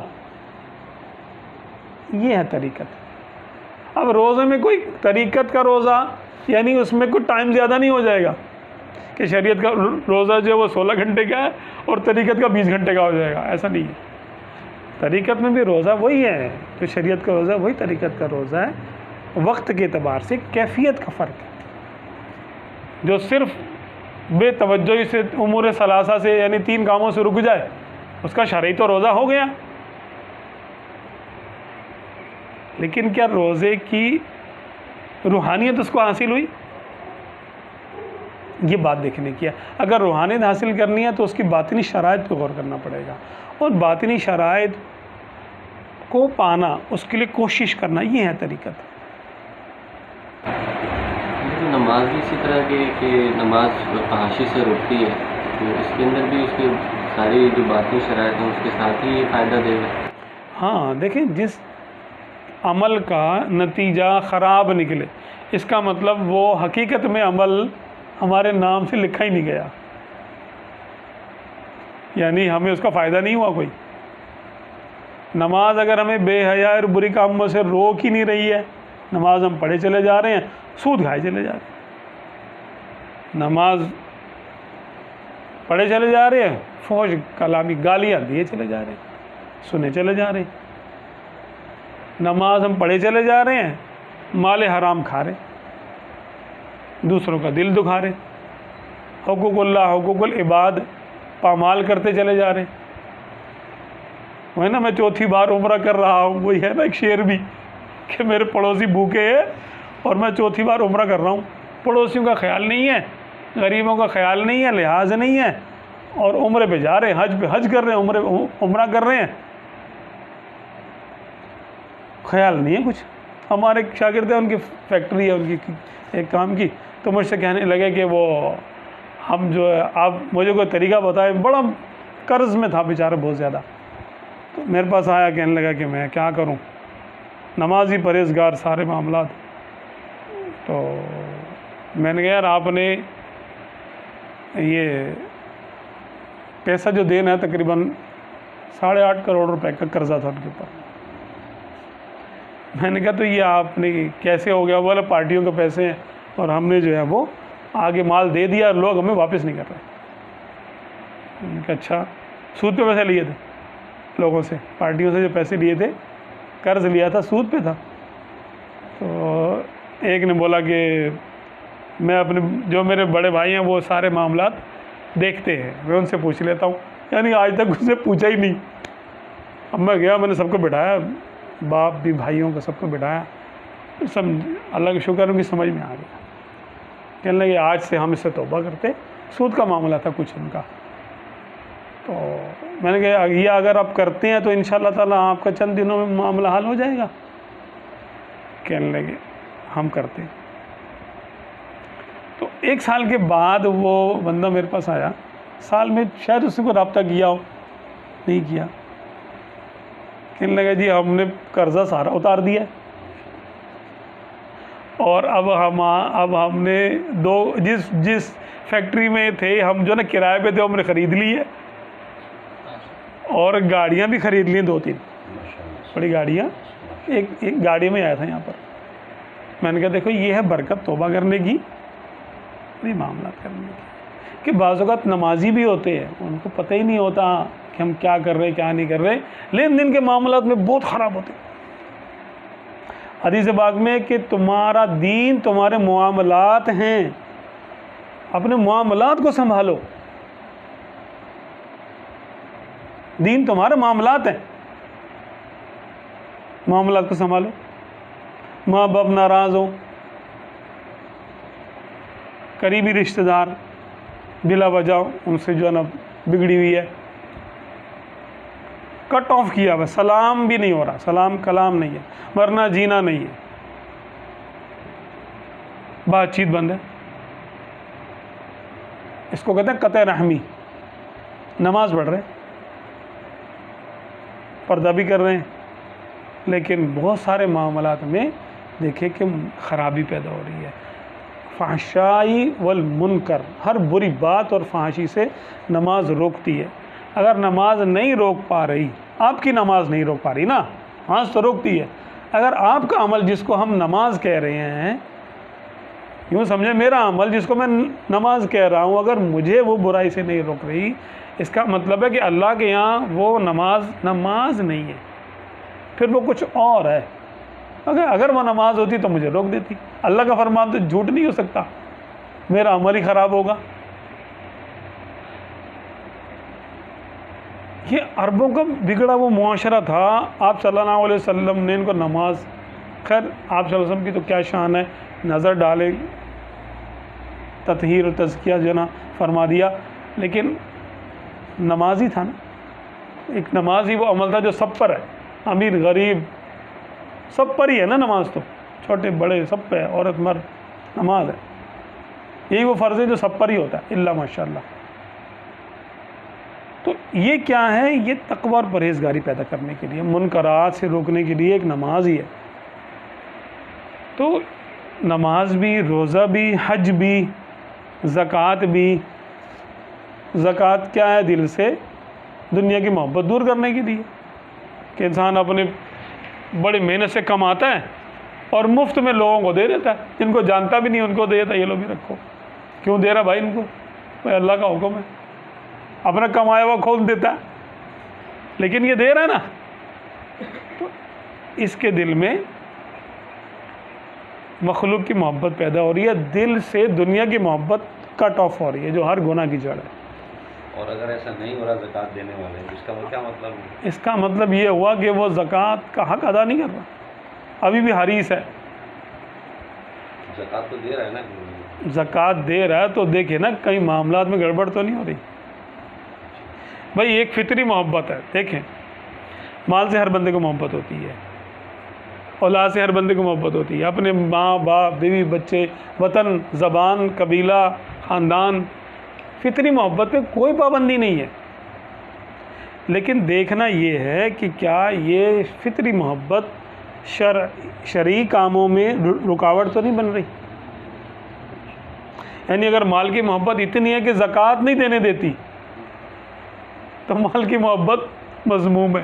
یہ ہے طریقت۔ اب روزے میں کوئی طریقت کا روزہ، یعنی اس میں کوئی ٹائم زیادہ نہیں ہو جائے گا کہ شریعت کا روزہ جو ہے وہ 16 گھنٹے کا ہے اور طریقت کا 20 گھنٹے کا ہو جائے گا، ایسا نہیں ہے۔ طریقت میں بھی روزہ وہی ہے، جو شریعت کا روزہ وہی طریقت کا روزہ ہے، وقت کے اعتبار سے کیفیت کا فرق ہے۔ جو صرف بے توجہی سے امور ثلاثہ سے، یعنی 3 کاموں سے رک جائے، اس کا شرعی تو روزہ ہو گیا، لیکن کیا روزے کی روحانیت اس کو حاصل ہوئی؟ یہ بات دیکھنے کی ہے۔ اگر روحانیت حاصل کرنی ہے تو اس کی باطنی شرائط پہ غور کرنا پڑے گا، اور باطنی شرائط کو پانا، اس کے لیے کوشش کرنا، یہ ہے طریقت۔ نماز بھی اسی طرح کہ نماز فحاشی سے روکتی ہے، تو اس کے اندر بھی اس کے ساری جو باطنی شرائط ہیں اس کے ساتھ ہی فائدہ دے گا۔ ہاں دیکھیں، جس عمل کا نتیجہ خراب نکلے، اس کا مطلب وہ حقیقت میں عمل ہمارے نام سے لکھا ہی نہیں گیا، یعنی ہمیں اس کا فائدہ نہیں ہوا کوئی۔ نماز اگر ہمیں بے حیائی اور بری کاموں سے روک ہی نہیں رہی ہے، نماز ہم پڑھے چلے جا رہے ہیں، سود کھائے چلے جا رہے ہیں، نماز پڑھے چلے جا رہے ہیں، فوج کلامی گالیاں دیے چلے جا رہے ہیں، سنے چلے جا رہے ہیں، نماز ہم پڑھے چلے جا رہے ہیں، مال حرام کھا رہے ہیں۔ دوسروں کا دل دکھا رہے ہیں، حقوق اللہ حقوق العباد پامال کرتے چلے جا رہے ہیں۔ وہ نا میں چوتھی بار عمرہ کر رہا ہوں، وہی ہے نا ایک شعر بھی کہ میرے پڑوسی بھوکے ہیں اور میں چوتھی بار عمرہ کر رہا ہوں۔ پڑوسیوں کا خیال نہیں ہے، غریبوں کا خیال نہیں ہے، لحاظ نہیں ہے، اور عمرے پہ جا رہے ہیں، حج پہ حج کر رہے ہیں، عمرہ کر رہے ہیں، خیال نہیں ہے کچھ۔ ہمارے شاگرد ہیں، ان کی فیکٹری ہے ان کی ایک کام کی، تو مجھ سے کہنے لگے کہ وہ ہم جو ہے آپ مجھے کوئی طریقہ بتائے، بڑا قرض میں تھا بیچارہ بہت زیادہ، تو میرے پاس آیا، کہنے لگا کہ میں کیا کروں، نمازی پرہیزگار سارے معاملات۔ تو میں نے کہا یار آپ نے یہ پیسہ جو دینا ہے تقریباً 8.5 کروڑ روپے کا قرضہ تھا ان کے اوپر۔ میں نے کہا تو یہ آپ نے کیسے ہو گیا؟ بولا پارٹیوں کے پیسے ہیں اور ہم نے جو ہے وہ آگے مال دے دیا اور لوگ ہمیں واپس نہیں کر رہے۔ میں نے کہا اچھا، سود پہ پیسے لیے تھے لوگوں سے، پارٹیوں سے جو پیسے لیے تھے، قرض لیا تھا، سود پہ تھا۔ تو ایک نے بولا کہ میں اپنے جو میرے بڑے بھائی ہیں وہ سارے معاملات دیکھتے ہیں، میں ان سے پوچھ لیتا ہوں، یعنی آج تک ان سے پوچھا ہی نہیں۔ اب میں گیا، میں نے سب کو بٹھایا، باپ بھی بھائیوں کو سب کو بٹھایا، سب اللہ کا شکر ان کی سمجھ میں آ گیا۔ کہنے لگے آج سے ہم اس سے توبہ کرتے، سود کا معاملہ تھا کچھ ان کا۔ تو میں نے کہا یہ اگر آپ کرتے ہیں تو انشاءاللہ تعالیٰ آپ کا چند دنوں میں معاملہ حل ہو جائے گا۔ کہنے لگے ہم کرتے ہیں۔ تو 1 سال کے بعد وہ بندہ میرے پاس آیا، سال میں شاید اس کو رابطہ کیا ہو، نہیں کیا۔ کہنے لگا جی ہم نے قرضہ سارا اتار دیا ہے، اور اب ہم نے جس فیکٹری میں تھے ہم جو نا کرائے پہ تھے ہم نے خرید لی ہے، اور گاڑیاں بھی خرید لی 2-3 بڑی گاڑیاں، ایک گاڑی میں آیا تھا یہاں پر۔ میں نے کہا دیکھو یہ ہے برکت توبہ کرنے کی، نہیں معاملات کرنے کی، کہ بعض اوقات نمازی بھی ہوتے ہیں ان کو پتہ ہی نہیں ہوتا کہ ہم کیا کر رہے ہیں کیا نہیں کر رہے، لین دین کے معاملات میں بہت خراب ہوتے ہیں۔ حدیث پاک میں کہ تمہارا دین تمہارے معاملات ہیں، اپنے معاملات کو سنبھالو، دین تمہارے معاملات ہیں، معاملات کو سنبھالو۔ ماں باپ ناراض ہو، قریبی رشتہ دار بلا وجہ ان سے جو ہے نا بگڑی ہوئی ہے، کٹ آف کیا ہوا، سلام بھی نہیں ہو رہا، سلام کلام نہیں ہے، مرنا جینا نہیں ہے، بات چیت بند ہے، اس کو کہتے ہیں قطع رحمی۔ نماز پڑھ رہے ہیں، پردہ بھی کر رہے ہیں، لیکن بہت سارے معاملات میں دیکھیں کہ خرابی پیدا ہو رہی ہے۔ فحشائی والمنکر، ہر بری بات اور فحاشی سے نماز روکتی ہے۔ اگر نماز نہیں روک پا رہی، آپ کی نماز نہیں روک پا رہی نا، نماز تو روکتی ہے، اگر آپ کا عمل جس کو ہم نماز کہہ رہے ہیں، یوں سمجھیں میرا عمل جس کو میں نماز کہہ رہا ہوں، اگر مجھے وہ برائی سے نہیں روک رہی، اس کا مطلب ہے کہ اللہ کے یہاں وہ نماز نہیں ہے، پھر وہ کچھ اور ہے۔ اگر وہ نماز ہوتی تو مجھے روک دیتی۔ اللہ کا فرمان تو جھوٹ نہیں ہو سکتا، میرا عمل ہی خراب ہوگا۔ یہ عربوں کا بگڑا وہ معاشرہ تھا، آپ صلی اللہ علیہ وسلم نے ان کو نماز، خیر آپ صلی اللہ علیہ وسلم کی تو کیا شان ہے، نظر ڈالے تطہیر و تزکیہ جو نا فرما دیا، لیکن نمازی تھا نا، ایک نمازی وہ عمل تھا جو سب پر ہے، امیر غریب سب پر ہی ہے نا نماز، تو چھوٹے بڑے سب پہ ہے، عورت مرد نماز ہے، یہی وہ فرض ہے جو سب پر ہی ہوتا ہے الا ماشاء اللہ۔ تو یہ کیا ہے؟ یہ تقوی اور پرہیزگاری پیدا کرنے کے لیے، منکرات سے روکنے کے لیے ایک نماز ہی ہے۔ تو نماز بھی، روزہ بھی، حج بھی، زکوٰۃ بھی۔ زکوٰۃ کیا ہے؟ دل سے دنیا کی محبت دور کرنے کے لیے، کہ انسان اپنے بڑی محنت سے کماتا ہے اور مفت میں لوگوں کو دے دیتا ہے، جن کو جانتا بھی نہیں ان کو دے دیتا ہے، یہ لو بھی رکھو۔ کیوں دے رہا بھائی ان کو؟ بھائی اللہ کا حکم ہے، اپنا کمایا ہوا کھول دیتا ہے، لیکن یہ دے رہا ہے نا، تو اس کے دل میں مخلوق کی محبت پیدا ہو رہی ہے، دل سے دنیا کی محبت کٹ آف ہو رہی ہے، جو ہر گناہ کی جڑ ہے۔ اور اگر ایسا نہیں ہو رہا زکوٰۃ دینے والے، اس کا وہ کیا مطلب ہے؟ اس کا مطلب یہ ہوا کہ وہ زکوٰۃ کا حق ادا نہیں کر رہا، ابھی بھی حریص ہے۔ زکوٰۃ تو دے رہا ہے نا، زکوٰۃ دے رہا ہے تو دیکھے نا کئی معاملات میں گڑبڑ تو نہیں ہو رہی۔ بھائی ایک فطری محبت ہے، دیکھیں مال سے ہر بندے کو محبت ہوتی ہے، اولاد سے ہر بندے کو محبت ہوتی ہے، اپنے ماں باپ بیوی بچے، وطن، زبان، قبیلہ، خاندان، فطری محبت پہ کوئی پابندی نہیں ہے۔ لیکن دیکھنا یہ ہے کہ کیا یہ فطری محبت شرعی کاموں میں رکاوٹ تو نہیں بن رہی؟ یعنی اگر مال کی محبت اتنی ہے کہ زکوٰۃ نہیں دینے دیتی تو مال کی محبت مذموم ہے،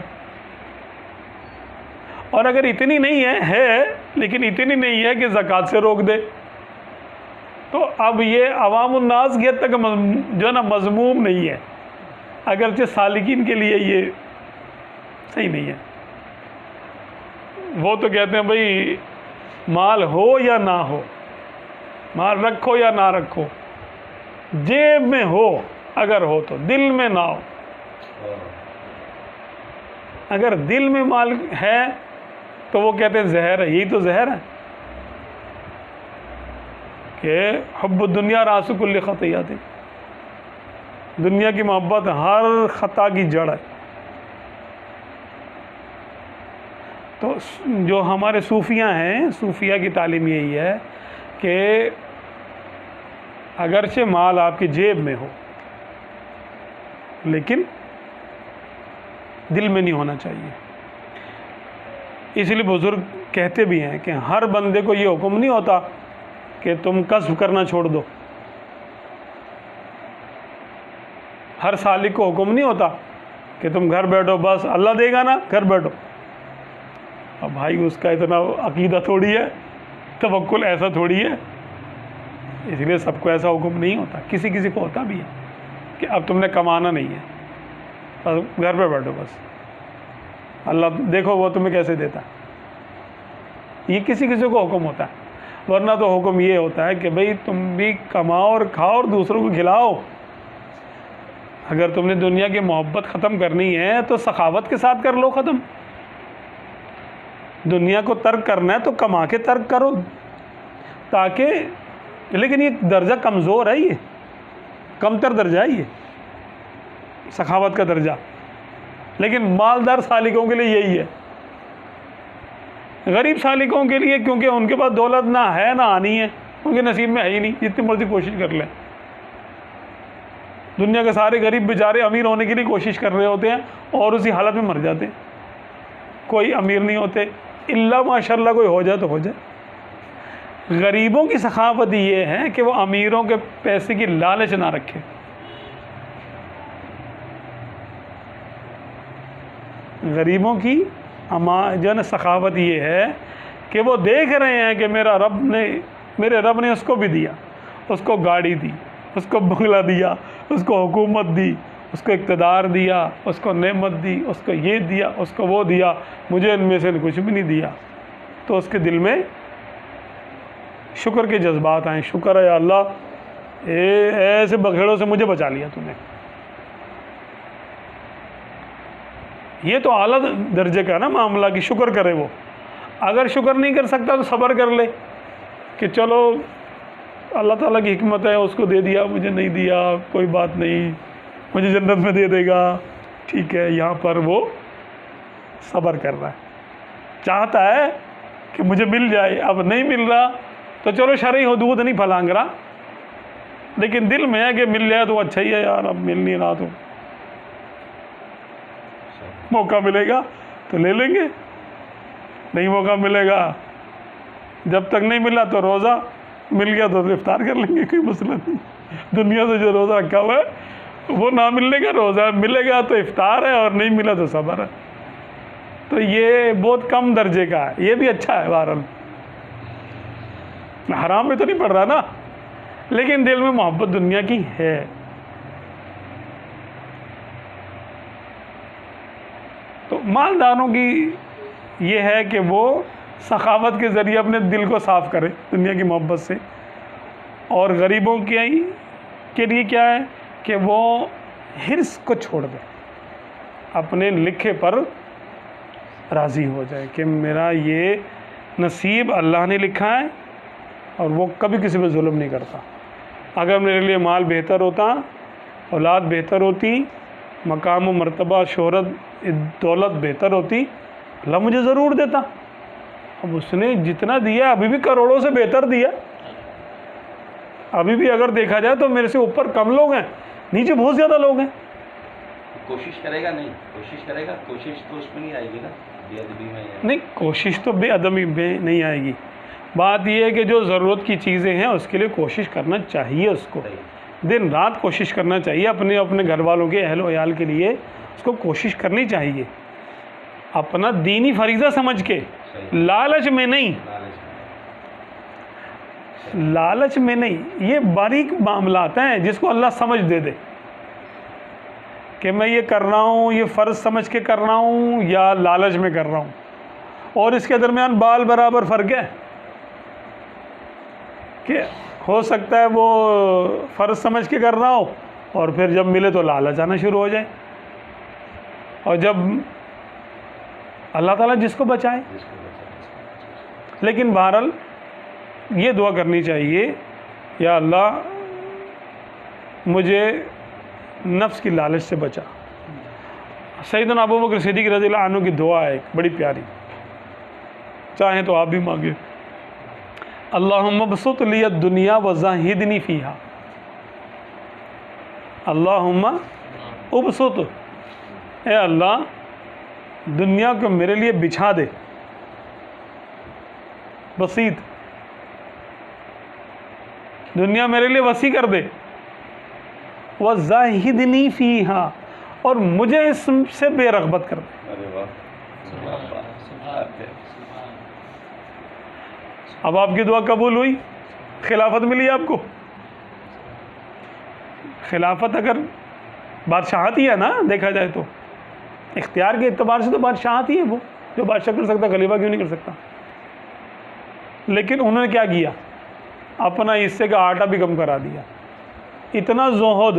اور اگر اتنی نہیں ہے لیکن اتنی نہیں ہے کہ زکوٰۃ سے روک دے، تو اب یہ عوام الناس کی حد تک جو ہے نا مذموم نہیں ہے، اگرچہ سالکین کے لیے یہ صحیح نہیں ہے۔ وہ تو کہتے ہیں بھائی مال ہو یا نہ ہو، مال رکھو یا نہ رکھو، جیب میں ہو اگر ہو تو، دل میں نہ ہو۔ اگر دل میں مال ہے تو وہ کہتے ہیں زہر ہے، یہی تو زہر ہے کہ حب الدنیا راس کل خطیئات، دنیا کی محبت ہر خطا کی جڑ ہے۔ تو جو ہمارے صوفیاء ہیں، صوفیاء کی تعلیم یہی ہے کہ اگرچہ مال آپ کی جیب میں ہو لیکن دل میں نہیں ہونا چاہیے۔ اس لیے بزرگ کہتے بھی ہیں کہ ہر بندے کو یہ حکم نہیں ہوتا کہ تم کسب کرنا چھوڑ دو، ہر سالک کو حکم نہیں ہوتا کہ تم گھر بیٹھو، بس اللہ دے گا نا گھر بیٹھو۔ اب بھائی اس کا اتنا عقیدہ تھوڑی ہے، توکل ایسا تھوڑی ہے، اس لیے سب کو ایسا حکم نہیں ہوتا، کسی کسی کو ہوتا بھی ہے کہ اب تم نے کمانا نہیں ہے، بس گھر پہ بیٹھو، بس اللہ دیکھو وہ تمہیں کیسے دیتا ہے۔ یہ کسی کسی کو حکم ہوتا ہے، ورنہ تو حکم یہ ہوتا ہے کہ بھئی تم بھی کماؤ اور کھاؤ اور دوسروں کو کھلاؤ۔ اگر تم نے دنیا کی محبت ختم کرنی ہے تو سخاوت کے ساتھ کر لو ختم۔ دنیا کو ترک کرنا ہے تو کما کے ترک کرو، تاکہ، لیکن یہ درجہ کمزور ہے، یہ کمتر درجہ ہے، یہ سخاوت کا درجہ، لیکن مالدار سالکوں کے لیے یہی ہے۔ غریب سالکوں کے لیے کیونکہ ان کے پاس دولت نہ ہے نہ آنی ہے، ان کے نصیب میں ہے ہی نہیں، جتنی مرضی کوشش کر لیں۔ دنیا کے سارے غریب بیچارے امیر ہونے کے لیے کوشش کر رہے ہوتے ہیں اور اسی حالت میں مر جاتے ہیں، کوئی امیر نہیں ہوتے، الا ماشاء اللہ کوئی ہو جائے تو ہو جائے۔ غریبوں کی سخاوت یہ ہے کہ وہ امیروں کے پیسے کی لالچ نہ رکھے۔ غریبوں کی جو ہے نا سخاوت یہ ہے کہ وہ دیکھ رہے ہیں کہ میرے رب نے اس کو بھی دیا، اس کو گاڑی دی، اس کو بنگلہ دیا، اس کو حکومت دی، اس کو اقتدار دیا، اس کو نعمت دی، اس کو یہ دیا، اس کو وہ دیا، مجھے ان میں سے کچھ بھی نہیں دیا۔ تو اس کے دل میں شکر کے جذبات آئیں، شکر ہے یا اللہ ایسے بگھیڑوں سے مجھے بچا لیا تم نے۔ یہ تو اعلیٰ درجے کا ہے نا معاملہ کہ شکر کرے وہ۔ اگر شکر نہیں کر سکتا تو صبر کر لے کہ چلو اللہ تعالیٰ کی حکمت ہے، اس کو دے دیا، مجھے نہیں دیا، کوئی بات نہیں، مجھے جنت میں دے دے گا، ٹھیک ہے۔ یہاں پر وہ صبر کر رہا ہے، چاہتا ہے کہ مجھے مل جائے، اب نہیں مل رہا تو چلو شرعی حدود نہیں پھلانگ رہا، لیکن دل میں ہے کہ مل جائے تو اچھا ہی ہے یار، اب مل نہیں رہا تو موقع ملے گا تو لے لیں گے، نہیں موقع ملے گا، جب تک نہیں ملا تو روزہ، مل گیا تو افطار کر لیں گے، کوئی مسئلہ نہیں۔ دنیا سے جو روزہ رکھا ہوا ہے وہ نہ ملنے کا روزہ ہے، ملے گا تو افطار ہے اور نہیں ملا تو صبر ہے۔ تو یہ بہت کم درجے کا ہے، یہ بھی اچھا ہے، بہرحال حرام میں تو نہیں پڑ رہا نا، لیکن دل میں محبت دنیا کی ہے۔ تو مالداروں کی یہ ہے کہ وہ سخاوت کے ذریعے اپنے دل کو صاف کرے دنیا کی محبت سے، اور غریبوں کے لیے کیا ہے کہ وہ حرص کو چھوڑ دے، اپنے لکھے پر راضی ہو جائے کہ میرا یہ نصیب اللہ نے لکھا ہے اور وہ کبھی کسی پہ ظلم نہیں کرتا۔ اگر میرے لیے مال بہتر ہوتا، اولاد بہتر ہوتی، مقام و مرتبہ، شہرت، دولت بہتر ہوتی، اللہ مجھے ضرور دیتا۔ اب اس نے جتنا دیا ابھی بھی کروڑوں سے بہتر دیا، ابھی بھی اگر دیکھا جائے تو میرے سے اوپر کم لوگ ہیں، نیچے بہت زیادہ لوگ ہیں۔ کوشش کرے گا نہیں، کوشش کرے گا، کوشش تو اس میں نہیں آئے گی نا، بے ادبی میں نہیں، کوشش تو بے ادبی میں نہیں آئے گی۔ بات یہ ہے کہ جو ضرورت کی چیزیں ہیں اس کے لیے کوشش کرنا چاہیے، اس کو دن رات کوشش کرنا چاہیے، اپنے گھر والوں کے، اہل و عیال کے لیے اس کو کوشش کرنی چاہیے، اپنا دینی فریضہ سمجھ کے، لالچ میں نہیں، لالچ میں نہیں۔ یہ باریک معاملات ہیں جس کو اللہ سمجھ دے دے کہ میں یہ کر رہا ہوں، یہ فرض سمجھ کے کر رہا ہوں یا لالچ میں کر رہا ہوں، اور اس کے درمیان بال برابر فرق ہے کہ ہو سکتا ہے وہ فرض سمجھ کے کر رہا ہو اور پھر جب ملے تو لالچ آنا شروع ہو جائے، اور جب اللہ تعالیٰ جس کو بچائے۔ لیکن بہرحال یہ دعا کرنی چاہیے، یا اللہ مجھے نفس کی لالچ سے بچا۔ سیدنا ابو بکر صدیق رضی اللہ عنہ کی دعا ہے ایک بڑی پیاری، چاہیں تو آپ بھی مانگے، اللہم ابسط لی الدنیا وزاہدنی فیہا، اللہم ابسط، اے اللہ دنیا کو میرے لیے بچھا دے، بسیط، دنیا میرے لیے وسیع کر دے، وزاہدنی فیہا، اور مجھے اس سے بے رغبت کر دے۔ ارے واہ، اب آپ کی دعا قبول ہوئی، خلافت ملی آپ کو۔ خلافت اگر بادشاہت ہی ہے نا، دیکھا جائے تو اختیار کے اعتبار سے تو بادشاہت ہی ہے، وہ جو بادشاہ کر سکتا خلیفہ کیوں نہیں کر سکتا؟ لیکن انہوں نے کیا کیا؟ اپنا حصے کا آٹا بھی کم کرا دیا، اتنا زہد،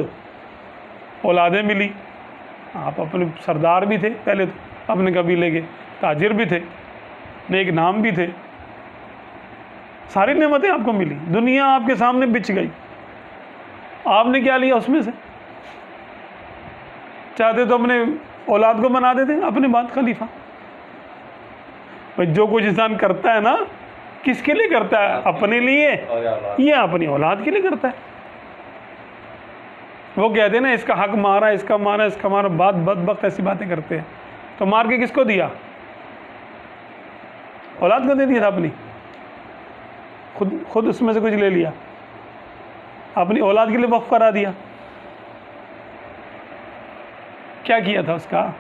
اولادیں ملی، آپ اپنے سردار بھی تھے پہلے تو اپنے قبیلے کے، تاجر بھی تھے، نیک نام بھی تھے، ساری نعمتیں آپ کو ملی، دنیا آپ کے سامنے بچھ گئی، آپ نے کیا لیا اس میں سے؟ چاہتے تو اپنے اولاد کو بنا دیتے اپنے بعد خلیفہ۔ جو کچھ انسان کرتا ہے نا، کس کے لیے کرتا ہے؟ اپنے لیے یا اپنی اولاد کے لیے کرتا ہے؟ وہ کہتے ہیں نا اس کا حق مارا، اس کا مارا، اس کا مارا، بدبخت ایسی باتیں کرتے ہیں، تو مار کے کس کو دیا؟ اولاد کو دے دیا تھا اپنی، خود اس میں سے کچھ لے لیا، اپنی اولاد کے لیے وقف کرا دیا۔ کیا کیا تھا اس کا؟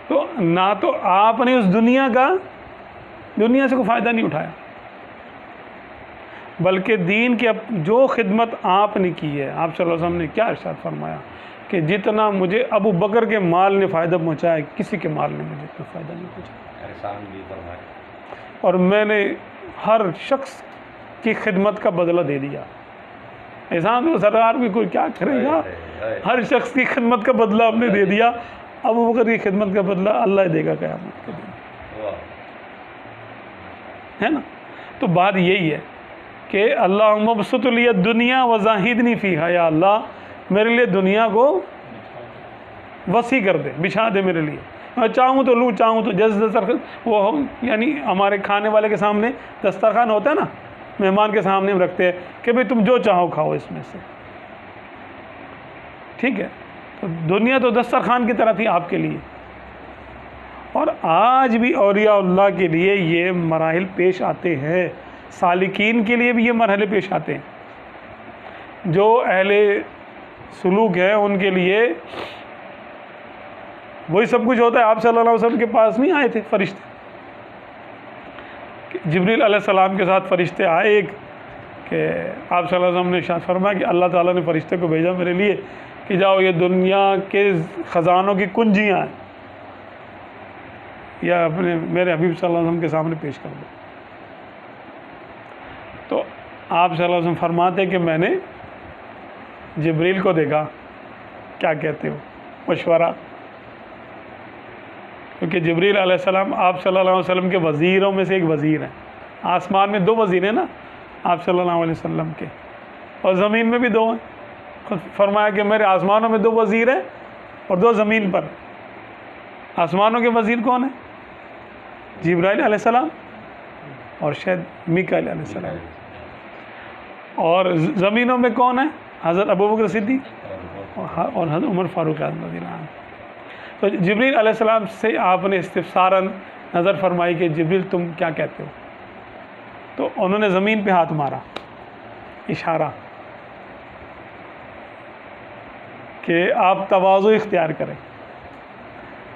تو نہ تو آپ نے اس دنیا سے کوئی فائدہ نہیں اٹھایا، بلکہ دین کی جو خدمت آپ نے کی ہے، آپ صلی اللہ علیہ وسلم نے کیا ارشاد فرمایا کہ جتنا مجھے ابو بکر کے مال نے فائدہ پہنچایا، کسی کے مال نے مجھے اتنا فائدہ نہیں پہنچایا، احسان بھی فرمایا، اور میں نے ہر شخص کی خدمت کا بدلہ دے دیا۔ احسان تو سرکار بھی کوئی کیا کرے گا، ہر شخص کی خدمت کا بدلہ آپ نے دے دیا، ابو بکر کی خدمت کا بدلہ اللہ دے گا قیامت کے دن، ہے نا؟ تو بات یہی ہے کہ اللہم ابسط لی الدنیا وزاہدنی فیہا، یا اللہ میرے لیے دنیا کو وسیع کر دے، بچھا دے میرے لیے، میں چاہوں تو لوں، چاہوں تو جیسے دسترخوان، وہ ہم یعنی ہمارے کھانے والے کے سامنے دسترخوان ہوتا ہے نا، مہمان کے سامنے ہم رکھتے ہیں کہ بھئی تم جو چاہو کھاؤ اس میں سے، ٹھیک ہے؟ تو دنیا تو دسترخوان کی طرح تھی آپ کے لیے، اور آج بھی اولیاء اللہ کے لیے یہ مراحل پیش آتے ہیں، سالکین کے لیے بھی یہ مرحلے پیش آتے ہیں، جو اہل سلوک ہیں ان کے لیے وہی سب کچھ ہوتا ہے۔ آپ صلی اللہ علیہ وسلم کے پاس نہیں آئے تھے فرشتے، جبریل علیہ السلام کے ساتھ فرشتے آئے ایک، کہ آپ صلی اللہ علیہ وسلم نے ارشاد فرمایا کہ اللہ تعالیٰ نے فرشتے کو بھیجا میرے لیے کہ جاؤ یہ دنیا کے خزانوں کی کنجیاں ہیں، یا اپنے میرے حبیب صلی اللہ علیہ وسلم کے سامنے پیش کر دو. تو آپ صلی اللہ علیہ وسلم فرماتے کہ میں نے جبریل کو دیکھا. کیا کہتے ہو؟ مشورہ. کیونکہ جبریل علیہ السلام آپ صلی اللہ علیہ وسلم کے وزیروں میں سے ایک وزیر ہیں. آسمان میں 2 وزیر ہیں نا آپ صلی اللہ علیہ وسلم کے, اور زمین میں بھی 2 ہیں. خود فرمایا کہ میرے آسمانوں میں 2 وزیر ہیں اور 2 زمین پر. آسمانوں کے وزیر کون ہیں؟ جبرائیل علیہ السلام اور شاید میکائیل علیہ السلام. اور زمینوں میں کون ہے؟ حضرت ابوبکر صدیق اور حضرت عمر فاروق اعظم رضی اللہ عنہ. تو جبریل علیہ السلام سے آپ نے استفساراً نظر فرمائی کہ جبریل تم کیا کہتے ہو؟ تو انہوں نے زمین پہ ہاتھ مارا, اشارہ کہ آپ تواضع اختیار کریں.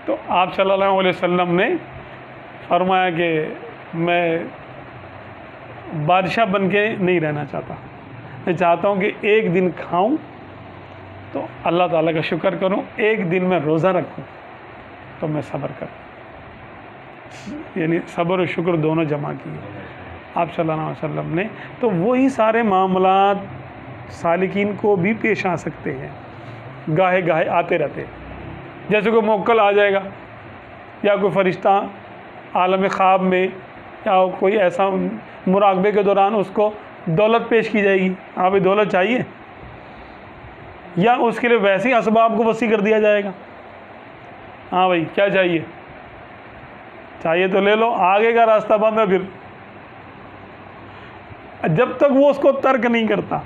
تو آپ صلی اللہ علیہ وسلم نے فرمایا کہ میں بادشاہ بن کے نہیں رہنا چاہتا, میں چاہتا ہوں کہ ایک دن کھاؤں تو اللہ تعالیٰ کا شکر کروں, ایک دن میں روزہ رکھوں تو میں صبر کروں. یعنی صبر و شکر دونوں جمع کیے آپ صلی اللہ علیہ وسلم نے. تو وہی سارے معاملات سالکین کو بھی پیش آ سکتے ہیں, گاہے گاہے آتے رہتے. جیسے کوئی موکل آ جائے گا یا کوئی فرشتہ عالم خواب میں یا کوئی ایسا مراقبے کے دوران اس کو دولت پیش کی جائے گی. ہاں بھائی دولت چاہیے, یا اس کے لیے ویسے ہی اسباب کو وسیع کر دیا جائے گا. ہاں بھائی کیا چاہیے؟ چاہیے تو لے لو, آگے کا راستہ بند ہے. پھر جب تک وہ اس کو ترک نہیں کرتا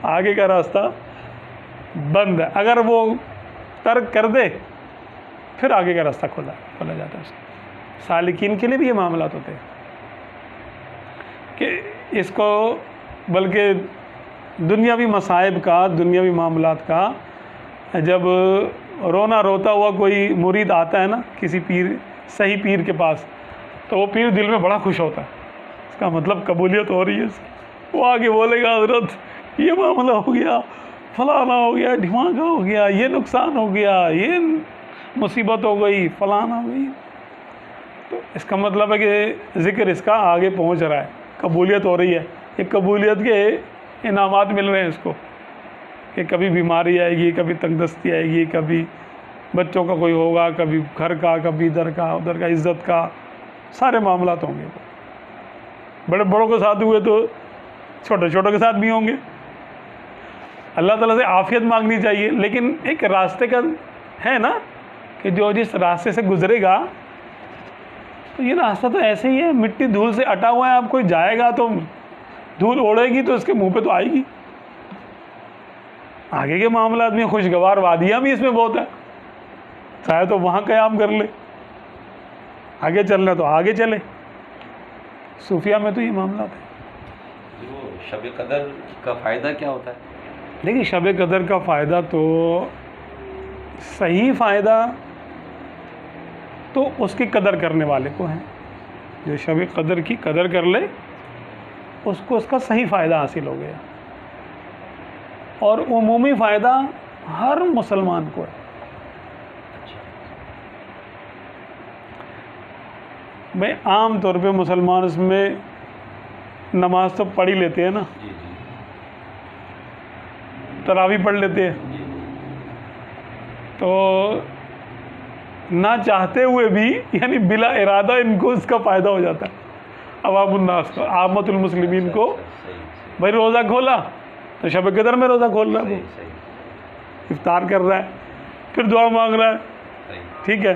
آگے کا راستہ بند ہے. اگر وہ ترک کر دے پھر آگے کا راستہ کھولا جاتا ہے اس کو. سالکین کے لیے بھی یہ معاملات ہوتے ہیں کہ اس کو, بلکہ دنیاوی مصائب کا, دنیاوی معاملات کا, جب رونا روتا ہوا کوئی مرید آتا ہے نا کسی پیر, صحیح پیر کے پاس, تو وہ پیر دل میں بڑا خوش ہوتا ہے. اس کا مطلب قبولیت ہو رہی ہے اس کی. وہ آگے بولے گا حضرت یہ معاملہ ہو گیا, فلانا ہو گیا, ڈھماکہ ہو گیا, یہ نقصان ہو گیا, یہ مصیبت ہو گئی, فلانا ہو گئی. تو اس کا مطلب ہے کہ ذکر اس کا آگے پہنچ رہا ہے, قبولیت ہو رہی ہے. یہ قبولیت کے انعامات مل رہے ہیں اس کو کہ کبھی بیماری آئے گی, کبھی تنگ دستی آئے گی, کبھی بچوں کا کوئی ہوگا, کبھی گھر کا, کبھی ادھر کا ادھر کا, عزت کا, سارے معاملات ہوں گے. بڑے بڑوں کے ساتھ ہوئے تو چھوٹے چھوٹوں کے ساتھ بھی ہوں گے. اللہ تعالیٰ سے عافیت مانگنی چاہیے, لیکن ایک راستے کا ہے نا کہ جو جس راستے سے گزرے گا, تو یہ راستہ تو ایسے ہی ہے, مٹی دھول سے اٹا ہوا ہے. آپ کوئی جائے گا تو دھول اڑے گی تو اس کے منہ پہ تو آئے گی. آگے کے معاملات میں خوشگوار وادیاں بھی اس میں بہت ہیں, چاہے تو وہاں قیام کر لے, آگے چلنا تو آگے چلے. صوفیہ میں تو یہ معاملات ہیں. وہ شب قدر کا فائدہ کیا ہوتا ہے؟ دیکھیے شب قدر کا فائدہ تو صحیح فائدہ تو اس کی قدر کرنے والے کو ہے. جو شب قدر کی قدر کر لے اس کو اس کا صحیح فائدہ حاصل ہو گیا. اور عمومی فائدہ ہر مسلمان کو ہے. بھائی عام طور پہ مسلمان اس میں نماز تو پڑھ ہی لیتے ہیں نا, جی جی تراویح پڑھ لیتے ہیں, جی. تو نہ چاہتے ہوئے بھی یعنی بلا ارادہ ان کو اس کا فائدہ ہو جاتا ہے. عوام الناس کو, عامت المسلمین کو, بھائی روزہ کھولا تو شب قدر میں روزہ کھول رہا ہے, وہ افطار کر رہا ہے, پھر دعا مانگ رہا ہے, ٹھیک ہے,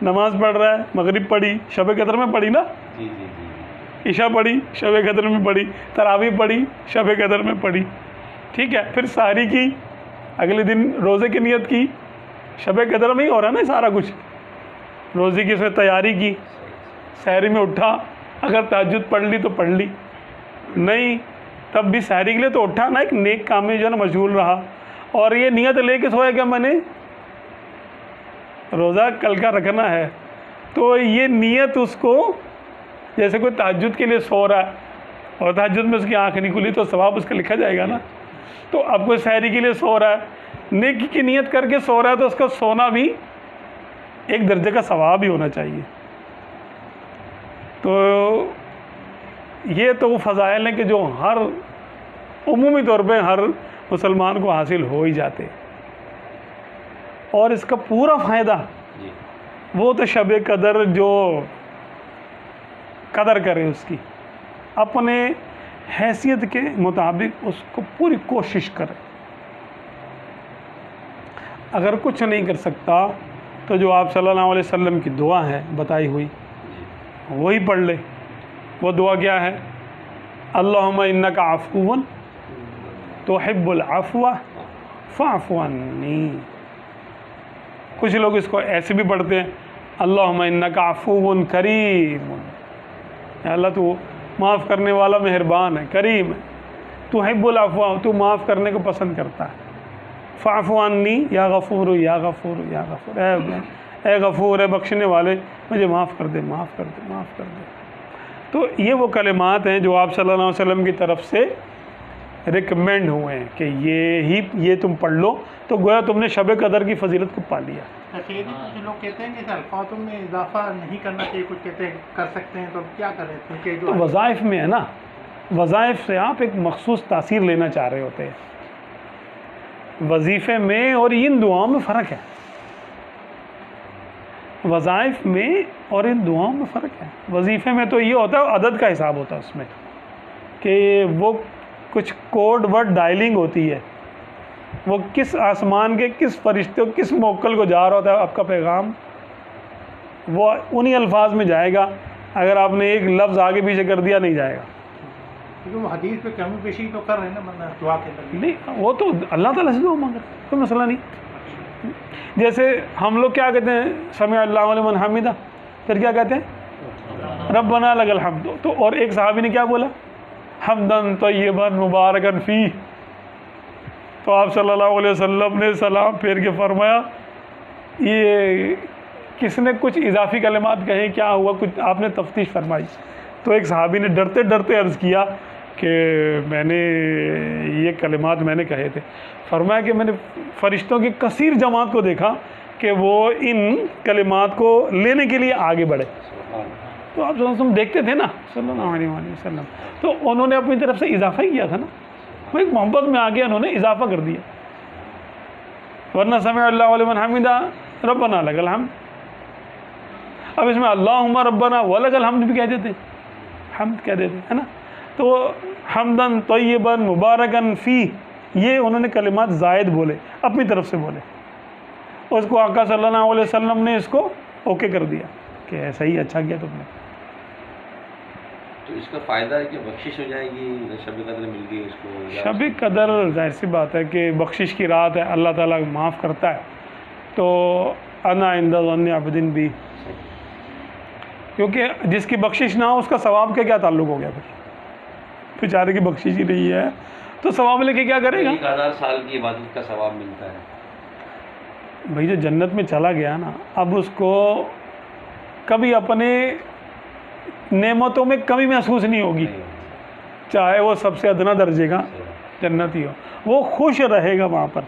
نماز پڑھ رہا ہے, مغرب پڑھی شب قدر میں پڑھی نا, جی جی جی. عشاء پڑھی شب قدر میں پڑھی, تراویح پڑھی شب قدر میں پڑھی, ٹھیک ہے, پھر سحری کی, اگلے دن روزے کی نیت کی, شب قدر میں ہی ہو رہا ہے نا سارا کچھ. روزے کی اس نے تیاری کی, سحری میں اٹھا, اگر تہجد پڑھ لی تو پڑھ لی, نہیں تب بھی سحری کے لیے تو اٹھا نا, ایک نیک کام میں جو ہے نا مشغول رہا, اور یہ نیت لے کے سویا کہ میں نے روزہ کل کا رکھنا ہے. تو یہ نیت اس کو, جیسے کوئی تہجد کے لیے سو رہا ہے اور تہجد میں اس کی آنکھ نہیں کھلی تو ثواب اس کا لکھا جائے گا نا. تو اب کوئی سحری کے لیے سو رہا ہے, نیکی کی نیت کر کے سو رہا ہے, تو اس کا سونا بھی ایک درجے کا ثواب ہی ہونا چاہیے. تو یہ تو وہ فضائل ہیں کہ جو ہر عمومی طور پہ ہر مسلمان کو حاصل ہو ہی جاتے، اور اس کا پورا فائدہ جی وہ تو شب قدر جو قدر کرے اس کی، اپنے حیثیت کے مطابق اس کو پوری کوشش کرے. اگر کچھ نہیں کر سکتا تو جو آپ صلی اللہ علیہ وسلم کی دعا ہے بتائی ہوئی وہی پڑھ لے. وہ دعا کیا ہے؟ اللہم انک عفو تحب العفو فاعف عنی. کچھ لوگ اس کو ایسے بھی پڑھتے ہیں، اللہم انک عفو کریم، یا اللہ تو معاف کرنے والا مہربان ہے، کریم ہے، تحب العفو تو معاف کرنے کو پسند کرتا ہے، فاعف عنی یا غفور یا غفور یا غفور، اے غفور اے بخشنے والے مجھے معاف کر دے، معاف کر دے، معاف کر دے. تو یہ وہ کلمات ہیں جو آپ صلی اللہ علیہ وسلم کی طرف سے ریکمینڈ ہوئے ہیں کہ یہ تم پڑھ لو تو گویا تم نے شب قدر کی فضیلت کو پا لیا. اچھا، یہ کچھ لوگ کہتے ہیں کہ الفاظوں میں اضافہ نہیں کرنا چاہیے، کچھ کہتے ہیں کر سکتے ہیں، تو اب کیا کریں؟ کیونکہ تو وظائف میں ہے نا، وظائف سے آپ ایک مخصوص تاثیر لینا چاہ رہے ہوتے ہیں. وظیفے میں اور ان دعاؤں میں فرق ہے، وظائف میں اور ان دعاؤں میں فرق ہے. وظیفے میں تو یہ ہوتا ہے عدد کا حساب ہوتا ہے اس میں، کہ وہ کچھ کوڈ ورڈ ڈائلنگ ہوتی ہے، وہ کس آسمان کے کس فرشتے کس موکل کو جا رہا ہوتا ہے آپ کا پیغام، وہ انہی الفاظ میں جائے گا. اگر آپ نے ایک لفظ آگے پیچھے کر دیا نہیں جائے گا. کیونکہ وہ حدیث پہ کمی پیشی تو کر رہے ہیں نا بندہ دعا کے اندر. نہیں، وہ تو اللہ تعالیٰ سے دعا مانگ رہا ہے، کوئی مسئلہ نہیں. جیسے ہم لوگ کیا کہتے ہیں، سمع اللہ لمن حمیدہ، پھر کیا کہتے ہیں ربنا لک الحمد. تو اور ایک صحابی نے کیا بولا؟ حمدن طیبا مبارکن فیہ. تو آپ صلی اللہ علیہ وسلم نے سلام پھیر کے فرمایا یہ کس نے کچھ اضافی کلمات کہیں، کیا ہوا؟ کچھ آپ نے تفتیش فرمائی. تو ایک صحابی نے ڈرتے ڈرتے عرض کیا کہ میں نے یہ کلمات میں نے کہے تھے. فرمایا کہ میں نے فرشتوں کی کثیر جماعت کو دیکھا کہ وہ ان کلمات کو لینے کے لیے آگے بڑھے. تو آپ صلی اللہ علیہ وسلم دیکھتے تھے نا صلی اللہ علیہ وسلم، تو انہوں نے اپنی طرف سے اضافہ ہی کیا تھا نا، وہ ایک محبت میں آگے انہوں نے اضافہ کر دیا. ورنہ سمع اللہ لمن حمیدہ ربنا لک الحمد. اب اس میں اللہم ربنا ولک الحمد بھی کہہ دیتے، حمد کہہ دیتے ہے نا. تو حمدن طیبا مبارکن فیہ، یہ انہوں نے کلمات زائد بولے، اپنی طرف سے بولے. اس کو آقا صلی اللہ علیہ وسلم نے اس کو اوکے کر دیا کہ ایسا ہی اچھا کیا تم نے. تو اس کا فائدہ ہے کہ بخشش ہو جائے گی، شب قدر مل گئی اس کو. شب قدر ظاہر سی بات ہے کہ بخشش کی رات ہے، اللہ تعالیٰ معاف کرتا ہے. تو انا عند ظن عبد بھی، کیونکہ جس کی بخشش نہ ہو اس کا ثواب کا کیا تعلق ہو گیا؟ پھر بیچارے کی بخشش ہی نہیں ہے تو ثواب لے کے کیا کرے گا؟ 1000 سال کی عبادت کا ثواب ملتا ہے. بھائی جو جنت میں چلا گیا نا، اب اس کو کبھی اپنے نعمتوں میں کمی محسوس نہیں ہوگی، چاہے وہ سب سے ادنا درجے کا جنتی ہو، وہ خوش رہے گا وہاں پر.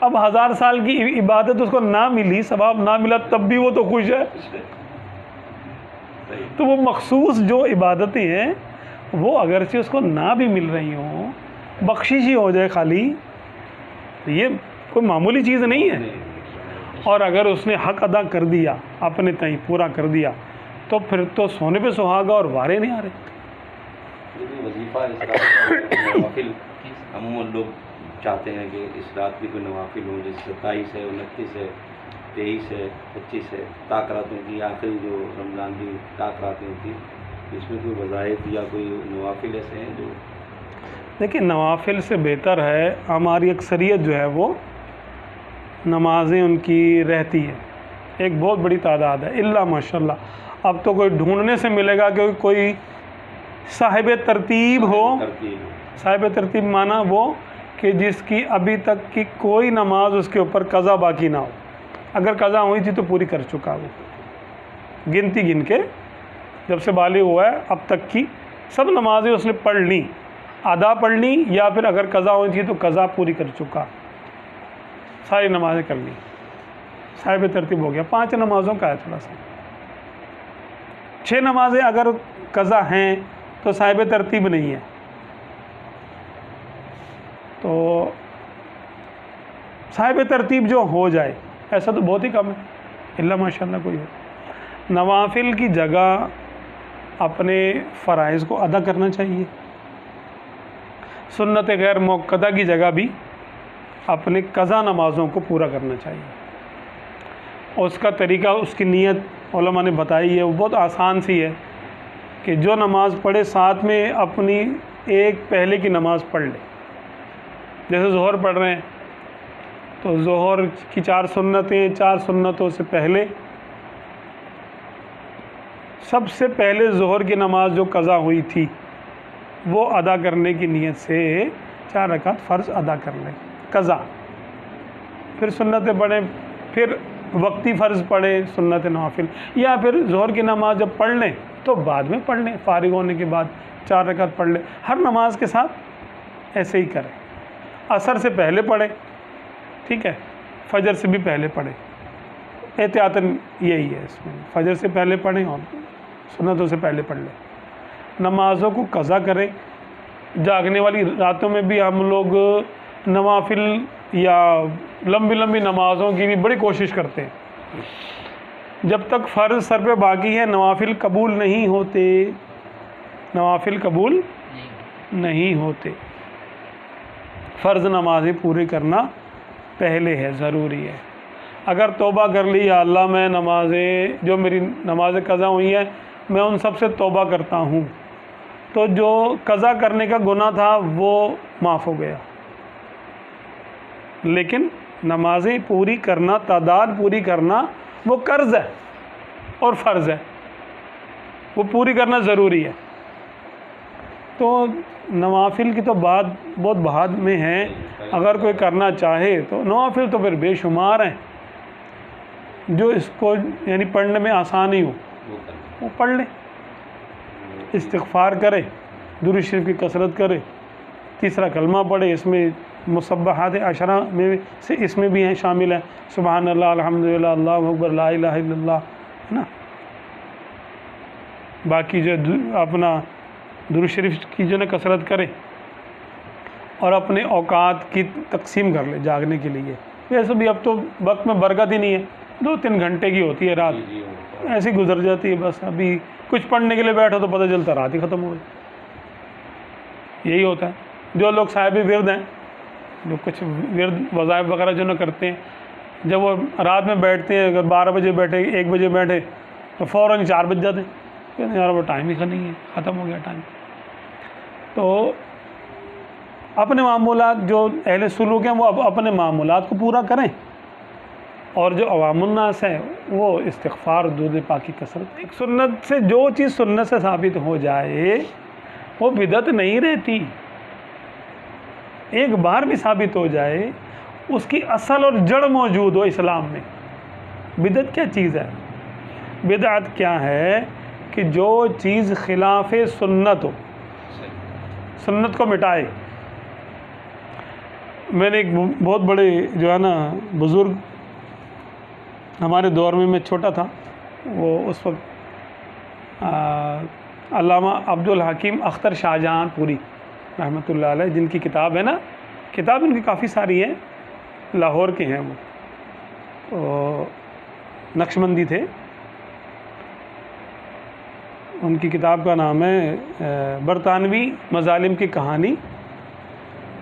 اب 1000 سال کی عبادت اس کو نہ ملی، ثواب نہ ملا، تب بھی وہ تو خوش ہے. تو وہ مخصوص جو عبادتیں ہیں وہ اگرچہ اس کو نہ بھی مل رہی ہوں، بخشش ہی ہو جائے خالی، یہ کوئی معمولی چیز نہیں ہے. اور اگر اس نے حق ادا کر دیا، اپنے تئیں پورا کر دیا، تو پھر تو سونے پہ سہاگا اور وارے نہیں آ رہے. وظیفہ اس رات کا نوافل عموماً لوگ چاہتے ہیں کہ اس رات کی کوئی نوافل ہوں، جیسے 27 ہے، 29 ہے، 23 ہے، 25 ہے، طاق راتوں کی آخری جو رمضان کی طاق راتیں ہوتی ہیں، اس میں کوئی وظائف یا کوئی نوافل ایسے ہیں جو؟ دیکھیں نوافل سے بہتر ہے، ہماری اکثریت جو ہے وہ نمازیں ان کی رہتی ہے، ایک بہت بڑی تعداد ہے، الا ماشاء اللہ. اب تو کوئی ڈھونڈنے سے ملے گا کہ کوئی صاحب ترتیب ہو. صاحب ترتیب مانا وہ کہ جس کی ابھی تک کی کوئی نماز اس کے اوپر قضا باقی نہ ہو. اگر قضا ہوئی تھی تو پوری کر چکا، وہ گنتی گن کے جب سے بالغ ہوا ہے اب تک کی سب نمازیں اس نے پڑھ لیں، ادا پڑھ لیں، یا پھر اگر قضا ہوئی تھی تو قضا پوری کر چکا، ساری نمازیں کر لیں، صاحب ترتیب ہو گیا. 5 نمازوں کا ہے تھوڑا سا. 6 نمازیں اگر قضا ہیں تو صاحب ترتیب نہیں ہے، تو صاحب ترتیب جو ہو جائے ایسا تو بہت ہی کم ہے، اللہ ماشاء اللہ کوئی ہو۔ نوافل کی جگہ اپنے فرائض کو ادا کرنا چاہیے، سنت غیر موقدہ کی جگہ بھی اپنے قضا نمازوں کو پورا کرنا چاہیے، اور اس کا طریقہ، اس کی نیت علماء نے بتائی ہے، وہ بہت آسان سی ہے کہ جو نماز پڑھے ساتھ میں اپنی ایک پہلے کی نماز پڑھ لے۔ جیسے ظہر پڑھ رہے ہیں تو ظہر کی 4 سنتیں، 4 سنتوں سے پہلے سب سے پہلے ظہر کی نماز جو قضا ہوئی تھی وہ ادا کرنے کی نیت سے 4 رکعت فرض ادا کر لیں قضا، پھر سنتیں پڑھیں، پھر وقتی فرض پڑھیں سنت نوافل، یا پھر ظہر کی نماز جب پڑھ لیں تو بعد میں پڑھ لیں، فارغ ہونے کے بعد 4 رکعت پڑھ لیں۔ ہر نماز کے ساتھ ایسے ہی کریں، عصر سے پہلے پڑھیں، ٹھیک ہے، فجر سے بھی پہلے پڑھیں، احتیاطاً یہی ہے اس میں، فجر سے پہلے پڑھیں اور سنتوں سے پہلے پڑھ لیں۔ نمازوں کو قضا کریں، جاگنے والی راتوں میں بھی ہم لوگ نوافل یا لمبی لمبی نمازوں کی بھی بڑی کوشش کرتے ہیں، جب تک فرض سر پہ باقی ہے نوافل قبول نہیں ہوتے، نوافل قبول نہیں ہوتے۔ فرض نمازیں پوری کرنا پہلے ہے، ضروری ہے۔ اگر توبہ کر لی، یا اللہ میں نمازیں جو میری نمازیں قضا ہوئی ہیں میں ان سب سے توبہ کرتا ہوں، تو جو قضا کرنے کا گناہ تھا وہ معاف ہو گیا، لیکن نمازیں پوری کرنا، تعداد پوری کرنا وہ قرض ہے اور فرض ہے، وہ پوری کرنا ضروری ہے۔ تو نوافل کی تو بات بہت بعد میں ہے، اگر کوئی کرنا چاہے تو نوافل تو پھر بے شمار ہیں، جو اس کو یعنی پڑھنے میں آسانی ہو وہ پڑھ لے، استغفار کرے، درود شریف کی کثرت کرے، تیسرا کلمہ پڑھے، اس میں مصبحات عشرہ میں سے اس میں بھی ہیں، شامل ہیں، سبحان اللہ، الحمدللہ، اللہ اکبر، لا الہ الا اللہ، ہے نا۔ باقی جو اپنا درود شریف کی جو نا کثرت کرے، اور اپنے اوقات کی تقسیم کر لے جاگنے کے لیے۔ ویسے بھی اب تو وقت میں برکت ہی نہیں ہے، 2-3 گھنٹے کی ہوتی ہے رات، ایسی گزر جاتی ہے، بس ابھی کچھ پڑھنے کے لیے بیٹھو تو پتہ چلتا رات ہی ختم ہو گئی۔ یہی ہوتا ہے۔ جو لوگ صاحب ورد ہیں، جو کچھ ورد وظائف وغیرہ جو نہ کرتے ہیں، جب وہ رات میں بیٹھتے ہیں، اگر 12 بجے بیٹھے، 1 بجے بیٹھے تو فوراً 4 بج جاتے ہیں، کہتے ہیں یار وہ ٹائم ہی نہیں ہے، ختم ہو گیا ٹائم۔ تو اپنے معمولات، جو اہل سلوک ہیں وہ اپنے معمولات کو پورا کریں، اور جو عوام الناس ہیں وہ استغفار، درود پاک کی کثرت۔ ایک سنت سے جو چیز سنت سے ثابت ہو جائے وہ بدعت نہیں رہتی، ایک بار بھی ثابت ہو جائے، اس کی اصل اور جڑ موجود ہو اسلام میں۔ بدعت کیا چیز ہے؟ بدعت کیا ہے کہ جو چیز خلاف سنت ہو، سنت کو مٹائے۔ میں نے ایک بہت بڑے جو ہے نا بزرگ، ہمارے دور میں چھوٹا تھا، وہ اس وقت علامہ عبدالحکیم اختر شاہ جہاں پوری رحمۃ اللہ علیہ، جن کی کتاب ہے نا، کتاب ان کی کافی ساری ہے، لاہور کے ہیں وہ، تو نقشبندی تھے، ان کی کتاب کا نام ہے برطانوی مظالم کی کہانی،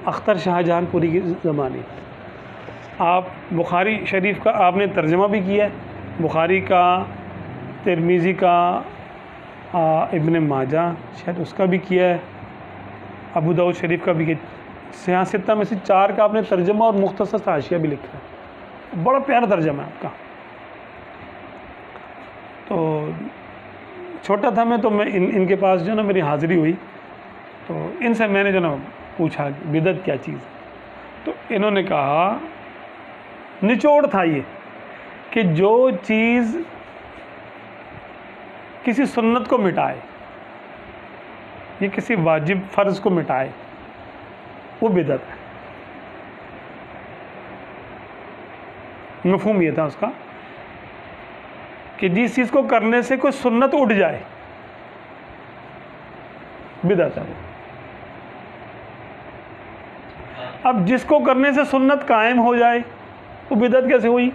اختر شاہ جہاں پوری کی زمانے۔ آپ بخاری شریف کا آپ نے ترجمہ بھی کیا ہے، بخاری کا، ترمذی کا، ابن ماجہ شاید اس کا بھی کیا ہے، ابو داؤد شریف کا بھی کیا، سیاہ ستہ میں سے 4 کا آپ نے ترجمہ اور مختصر حاشیہ بھی لکھا ہے، بڑا پیارا ترجمہ ہے آپ کا۔ تو چھوٹا تھا میں، تو میں ان کے پاس جو نا میری حاضری ہوئی، تو ان سے میں نے جو نا پوچھا بدعت کیا چیز ہے، تو انہوں نے کہا، نچوڑ تھا یہ کہ جو چیز کسی سنت کو مٹائے، یہ کسی واجب فرض کو مٹائے، وہ بدعت ہے۔ مفہوم یہ تھا اس کا کہ جس چیز کو کرنے سے کوئی سنت اٹھ جائے بدعت ہے. اب جس کو کرنے سے سنت قائم ہو جائے وہ بدعت کیسے ہوئی؟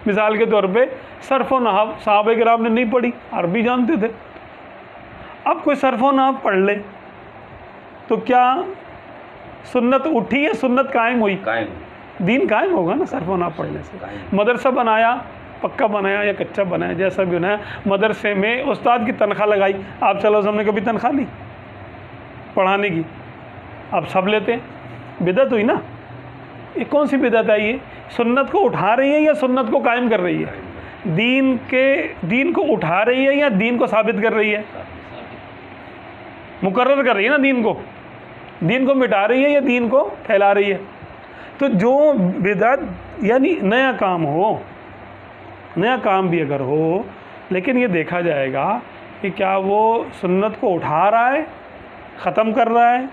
مثال کے طور پہ صرف و نحو صحابہ کرام نے نہیں پڑھی، عربی جانتے تھے. اب کوئی صرف و نحو پڑھ لے تو کیا سنت اٹھی یا سنت قائم ہوئی؟ قائم. دین قائم ہوگا نا صرف و نحو پڑھنے سے. مدرسہ بنایا، پکا بنایا یا کچا بنایا، جیسا بھی بنایا، مدرسے میں استاد کی تنخواہ لگائی. آپ صلی اللہ علیہ وسلم نے کبھی تنخواہ لی پڑھانے کی؟ اب سب لیتے ہیں، بدعت ہوئی نا. یہ کون سی بدعت ہے؟ یہ سنت کو اٹھا رہی ہے یا سنت کو قائم کر رہی ہے؟ دین کو اٹھا رہی ہے یا دین کو ثابت کر رہی ہے؟ مقرر کر رہی ہے نا دین کو مٹا رہی ہے یا دین کو پھیلا رہی ہے؟ تو جو بدعت یعنی نیا کام بھی اگر ہو، لیکن یہ دیکھا جائے گا کہ کیا وہ سنت کو اٹھا رہا ہے، ختم کر رہا ہے،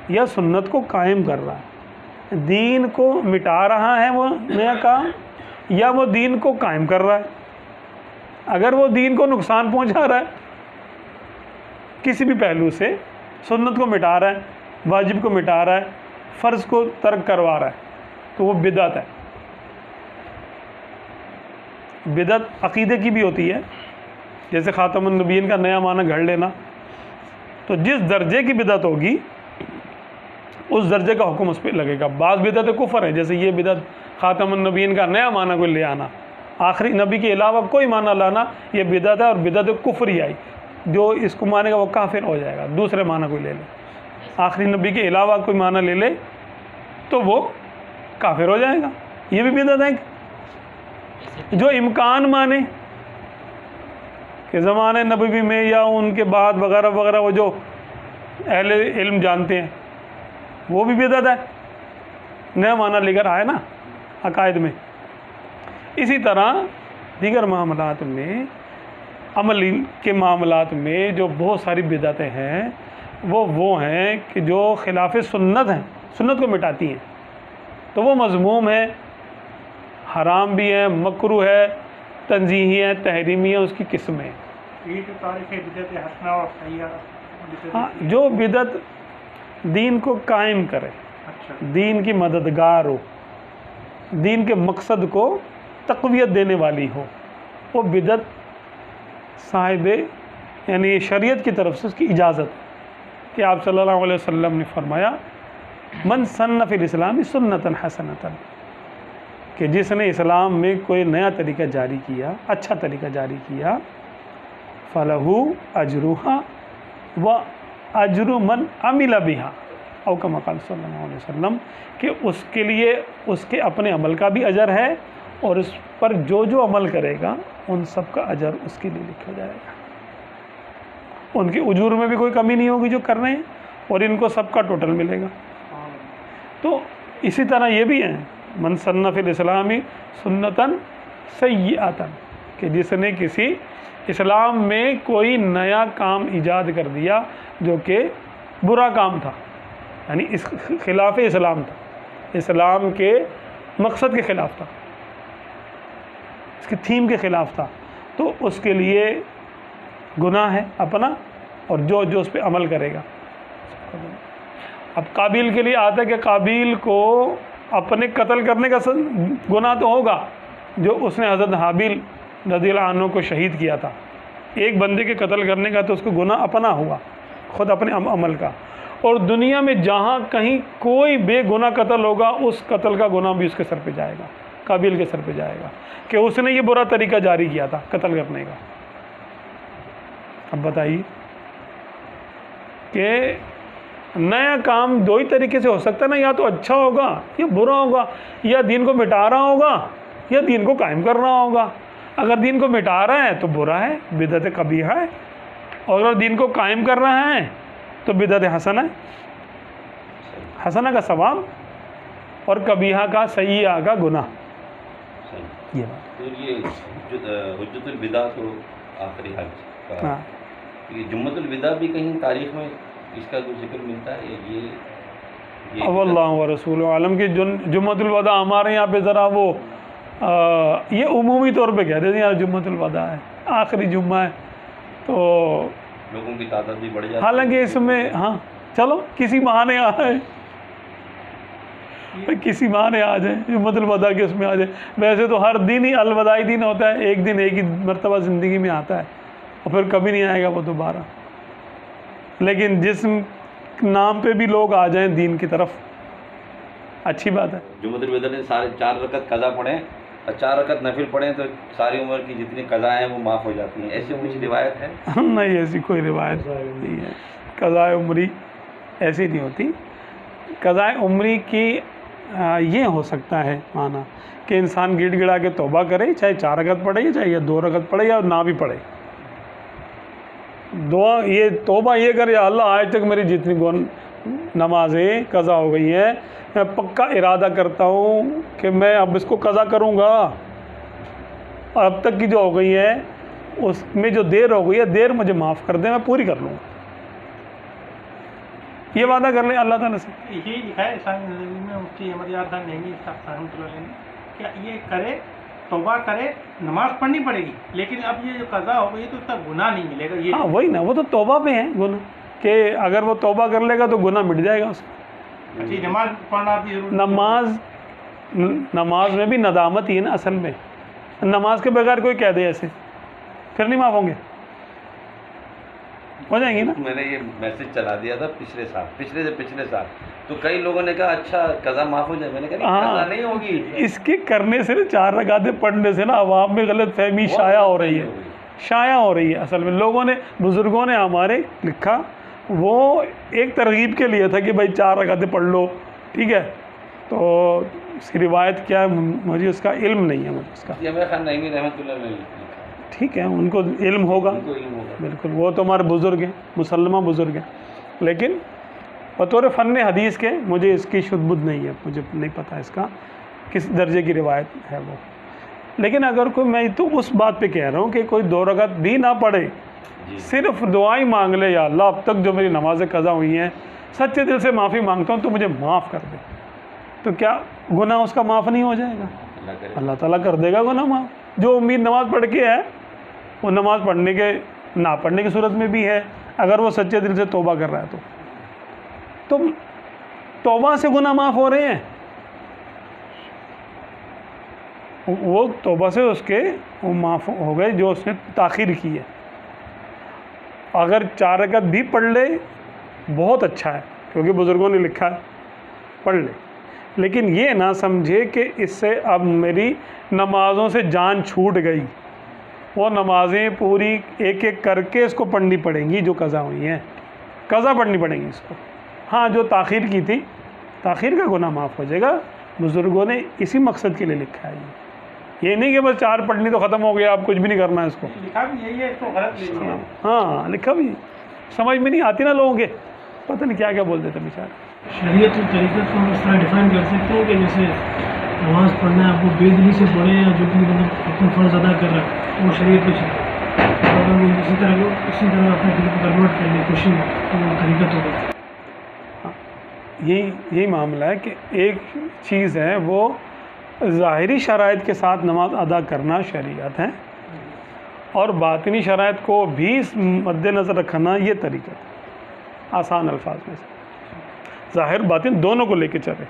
یا سنت کو قائم کر رہا ہے. دین کو مٹا رہا ہے وہ نیا کام، یا وہ دین کو قائم کر رہا ہے. اگر وہ دین کو نقصان پہنچا رہا ہے کسی بھی پہلو سے، سنت کو مٹا رہا ہے، واجب کو مٹا رہا ہے، فرض کو ترک کروا رہا ہے، تو وہ بدعت ہے. بدعت عقیدے کی بھی ہوتی ہے، جیسے خاتم النبیین کا نیا معنی گھڑ لینا. تو جس درجے کی بدعت ہوگی اس درجے کا حکم اس پہ لگے گا. بعض بدعت کفر ہے، جیسے یہ بدعت خاتم النبیین کا نیا معنی کوئی لے آنا، آخری نبی کے علاوہ کوئی معنی لانا، یہ بدعت ہے اور بدعت کفر ہی آئی. جو اس کو مانے گا وہ کافر ہو جائے گا. دوسرے معنی کوئی لے لے، آخری نبی کے علاوہ کوئی معنی لے لے تو وہ کافر ہو جائے گا. یہ بھی بدعت ہے. جو امکان مانے کہ زمانے نبوی میں یا ان کے بعد وغیرہ وغیرہ، وہ جو اہل علم جانتے ہیں، وہ بھی بدعت ہے. نیا معنی لے کر آئے نا عقائد میں. اسی طرح دیگر معاملات میں، عملی کے معاملات میں جو بہت ساری بدعتیں ہیں وہ ہیں کہ جو خلاف سنت ہیں، سنت کو مٹاتی ہیں، تو وہ مذموم ہے، حرام بھی ہے، مکروہ ہے، تنزیہی ہے، تحریمی ہے، اس کی قسمیں. یہ جو تاریخ بدعت حسنہ اور سیاح، ہاں، جو بدعت دین کو قائم کرے، اچھا، دین کی مددگار ہو، دین کے مقصد کو تقویت دینے والی ہو، وہ بدعت صاحب یعنی شریعت کی طرف سے اس کی اجازت ہے. کہ آپ صلی اللہ علیہ وسلم نے فرمایا من سن فی الاسلام سنتا حسنتا، کہ جس نے اسلام میں کوئی نیا طریقہ جاری کیا، اچھا طریقہ جاری کیا، فلہ اجرھا و اجر من عمل بہا، او کما قال صلی اللہ علیہ وسلم، کہ اس کے لیے اس کے اپنے عمل کا بھی اجر ہے، اور اس پر جو عمل کرے گا ان سب کا اجر اس کے لیے لکھا جائے گا. ان کے اجور میں بھی کوئی کمی نہیں ہوگی جو کر رہے ہیں، اور ان کو سب کا ٹوٹل ملے گا. تو اسی طرح یہ بھی ہے من سن فی الاسلام سنتا سیئتا، کہ جس نے کسی اسلام میں کوئی نیا کام ایجاد کر دیا جو کہ برا کام تھا، یعنی اس خلاف اسلام تھا، اسلام کے مقصد کے خلاف تھا، اس کی تھیم کے خلاف تھا، تو اس کے لیے گناہ ہے اپنا، اور جو اس پہ عمل کرے گا. اب قابیل کے لیے آتا ہے کہ قابیل کو اپنے قتل کرنے کا گناہ تو ہوگا، جو اس نے حضرت حابیل رضی اللہ عنہ کو شہید کیا تھا. ایک بندے کے قتل کرنے کا تو اس کو گناہ اپنا ہوا، خود اپنے عمل کا. اور دنیا میں جہاں کہیں کوئی بے گناہ قتل ہوگا، اس قتل کا گناہ بھی اس کے سر پہ جائے گا، قابیل کے سر پہ جائے گا، کہ اس نے یہ برا طریقہ جاری کیا تھا قتل کرنے کا. اب بتائیے کہ نیا کام دو ہی طریقے سے ہو سکتا ہے نا، یا تو اچھا ہوگا یا برا ہوگا، یا دین کو مٹا رہا ہوگا یا دین کو قائم کر رہا ہوگا. اگر دین کو مٹا رہا ہے تو برا ہے، بدعت قبیحہ ہے، اور اگر دین کو قائم کر رہا ہے تو بدعت حسنہ ہے، حسنہ کا ثواب اور قبیحہ کا سیئہ کا گناہ. یہ بات. تو یہ حجت الوداع تو آخری حج کا، ہاں، یہ جمعۃ الوداع بھی کہیں تاریخ میں اس کا کوئی ذکر ملتا ہے؟ یہ اب اللہ و رسول عالم کی جمعۃ الوداع ہمارے یہاں پہ ذرا وہ یہ عمومی طور پہ کہتے ہیں یار جمعۃ الوداع ہے، آخری جمعہ ہے، تو لوگوں کی تعداد بھی بڑھ جاتی حالانکہ اس میں ہاں چلو کسی بہانے آئے، کسی بہانے آ جائیں جمعۃ الوداع کے اس میں آ جائیں. ویسے تو ہر دن ہی الوداعی دن ہوتا ہے، ایک دن ایک ہی مرتبہ زندگی میں آتا ہے اور پھر کبھی نہیں آئے گا وہ دوبارہ. لیکن جس نام پہ بھی لوگ آ جائیں دین کی طرف اچھی بات ہے. جمعۃ الوداع میں سارے 4 رکعت قضا پڑھیں اور 4 رکعت نفل پڑھیں تو ساری عمر کی جتنی قضا ہیں وہ معاف ہو جاتی ہیں، ایسی کچھ روایت ہے؟ نہیں ایسی کوئی روایت نہیں ہے. قضاء عمری ایسی نہیں ہوتی. قضاء عمری کی یہ ہو سکتا ہے معنی کہ انسان گڑ گڑا کے توبہ کرے، چاہے 4 رکعت پڑھے یا چاہے 2 رکعت پڑھے یا نہ بھی پڑھے. دعا یہ توبہ یہ کرے، یا اللہ آج تک میری جتنی نمازیں قضا ہو گئی ہیں، میں پکا ارادہ کرتا ہوں کہ میں اب اس کو قضا کروں گا، اور اب تک کی جو ہو گئی ہے اس میں جو دیر ہو گئی ہے دیر مجھے معاف کر دیں، میں پوری کر لوں گا. یہ وعدہ کر لیں اللہ تعالیٰ سے. یہی لکھا ہے اسلامی نظریے میں مفتی احمد یار خان نعیمی صاحب رحمۃ اللہ علیہ نے، کہ یہ کرے توبہ کرے، نماز پڑھنی پڑے گی، لیکن اب یہ جو قضا ہو گئی تو اس کا گناہ نہیں ملے گا. یہ ہاں وہی نا، وہ تو توبہ پہ ہے گناہ، کہ اگر وہ توبہ کر لے گا تو گناہ مٹ جائے گا اس کا. اچھی نماز پڑھنا بھی ضروری. نماز میں بھی ندامت ہی ہے نا اصل میں. نماز کے بغیر کوئی کہہ دے ایسے پھر نہیں معاف ہوں گے، ہو جائیں گی نا. میں نے یہ میسج چلا دیا تھا پچھلے سال تو کئی لوگوں نے کہا اچھا قضا معاف ہو جائے. میں نے کہا قضا نہیں ہوگی. اس کے کرنے سے نا 4 رکعتیں پڑھنے سے نا عوام میں غلط فہمی شائع ہو رہی ہے. اصل میں لوگوں نے، بزرگوں نے ہمارے لکھا، وہ ایک ترغیب کے لیے تھا کہ بھائی 4 رکعتیں پڑھ لو، ٹھیک ہے. تو اس کی روایت کیا ہے مجھے اس کا علم نہیں ہے. مجھے اس کا احمد خان نعیمی رحمۃ اللہ علیہ ٹھیک ہے، ان کو علم ہوگا بالکل، وہ تو ہمارے بزرگ ہیں، مسلمہ بزرگ ہیں. لیکن بطور فن حدیث کے مجھے اس کی شد بد نہیں ہے، مجھے نہیں پتہ اس کا کس درجے کی روایت ہے وہ. لیکن اگر کوئی، میں تو اس بات پہ کہہ رہا ہوں کہ کوئی 2 رکعت بھی نہ پڑھے، صرف دعائیں مانگ لے، یا اللہ اب تک جو میری نمازیں قضا ہوئی ہیں سچے دل سے معافی مانگتا ہوں تو مجھے معاف کر دے، تو کیا گناہ اس کا معاف نہیں ہو جائے گا؟ اللہ تعالیٰ کر دے گا گناہ معاف. جو امید نماز پڑھ کے ہے وہ نماز پڑھنے کے نہ پڑھنے کی صورت میں بھی ہے، اگر وہ سچے دل سے توبہ کر رہا ہے تو توبہ سے گناہ معاف ہو رہے ہیں. وہ توبہ سے اس کے وہ معاف ہو گئے جو اس نے تاخیر کی ہے. اگر 4 رکعت بھی پڑھ لے بہت اچھا ہے، کیونکہ بزرگوں نے لکھا ہے پڑھ لے. لیکن یہ نہ سمجھے کہ اس سے اب میری نمازوں سے جان چھوٹ گئی. وہ نمازیں پوری ایک ایک کر کے اس کو پڑھنی پڑیں گی جو قضا ہوئی ہیں، قضا پڑھنی پڑیں گی اس کو. ہاں جو تاخیر کی تھی، تاخیر کا گناہ معاف ہو جائے گا. بزرگوں نے اسی مقصد کے لیے لکھا ہے. یہ نہیں کہ بس 4 پڑھنی تو ختم ہو گیا، آپ کچھ بھی نہیں کرنا ہے اس کو. لکھا بھی یہی ہے، اس کو غلط نہیں ہے. ہاں لکھا بھی، سمجھ میں نہیں آتی نا لوگوں کے، پتہ نہیں کیا کیا بول دیتے بیچارے. شریعت اور طریقت کو ہم اس طرح ڈیفائن کر سکتے ہیں کہ جیسے نماز پڑھنا ہے آپ کو بے دلی سے پڑھیں، یا جو بھی مطلب اپنا فرض ادا کر رہا ہے وہ شریعت پہ چلے، اگر وہ اسی طرح اپنے دل کو کنورٹ کرنے کی کوشش تو وہ طریقت ہوگی. یہی معاملہ ہے کہ ایک چیز ہے وہ ظاہری شرائط کے ساتھ نماز ادا کرنا شریعت ہے، اور باطنی شرائط کو بھی مد نظر رکھنا یہ طریقت ہے. آسان الفاظ میں سے ظاہر باطن دونوں کو لے کے چلے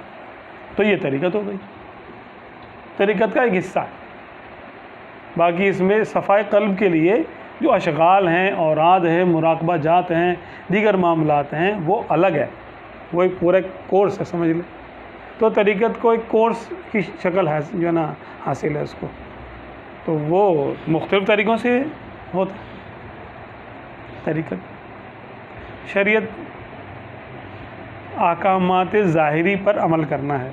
تو یہ طریقت ہو گئی، طریقت کا ایک حصہ ہے. باقی اس میں صفائے قلب کے لیے جو اشغال ہیں، اوراد ہیں، مراقبہ جات ہیں، دیگر معاملات ہیں، وہ الگ ہے، وہ ایک پورا کورس ہے سمجھ لیں. تو طریقت کو ایک کورس کی شکل جو ہے نا حاصل ہے اس کو، تو وہ مختلف طریقوں سے ہوتا ہے. طریقت شریعت احکامات ظاہری پر عمل کرنا ہے.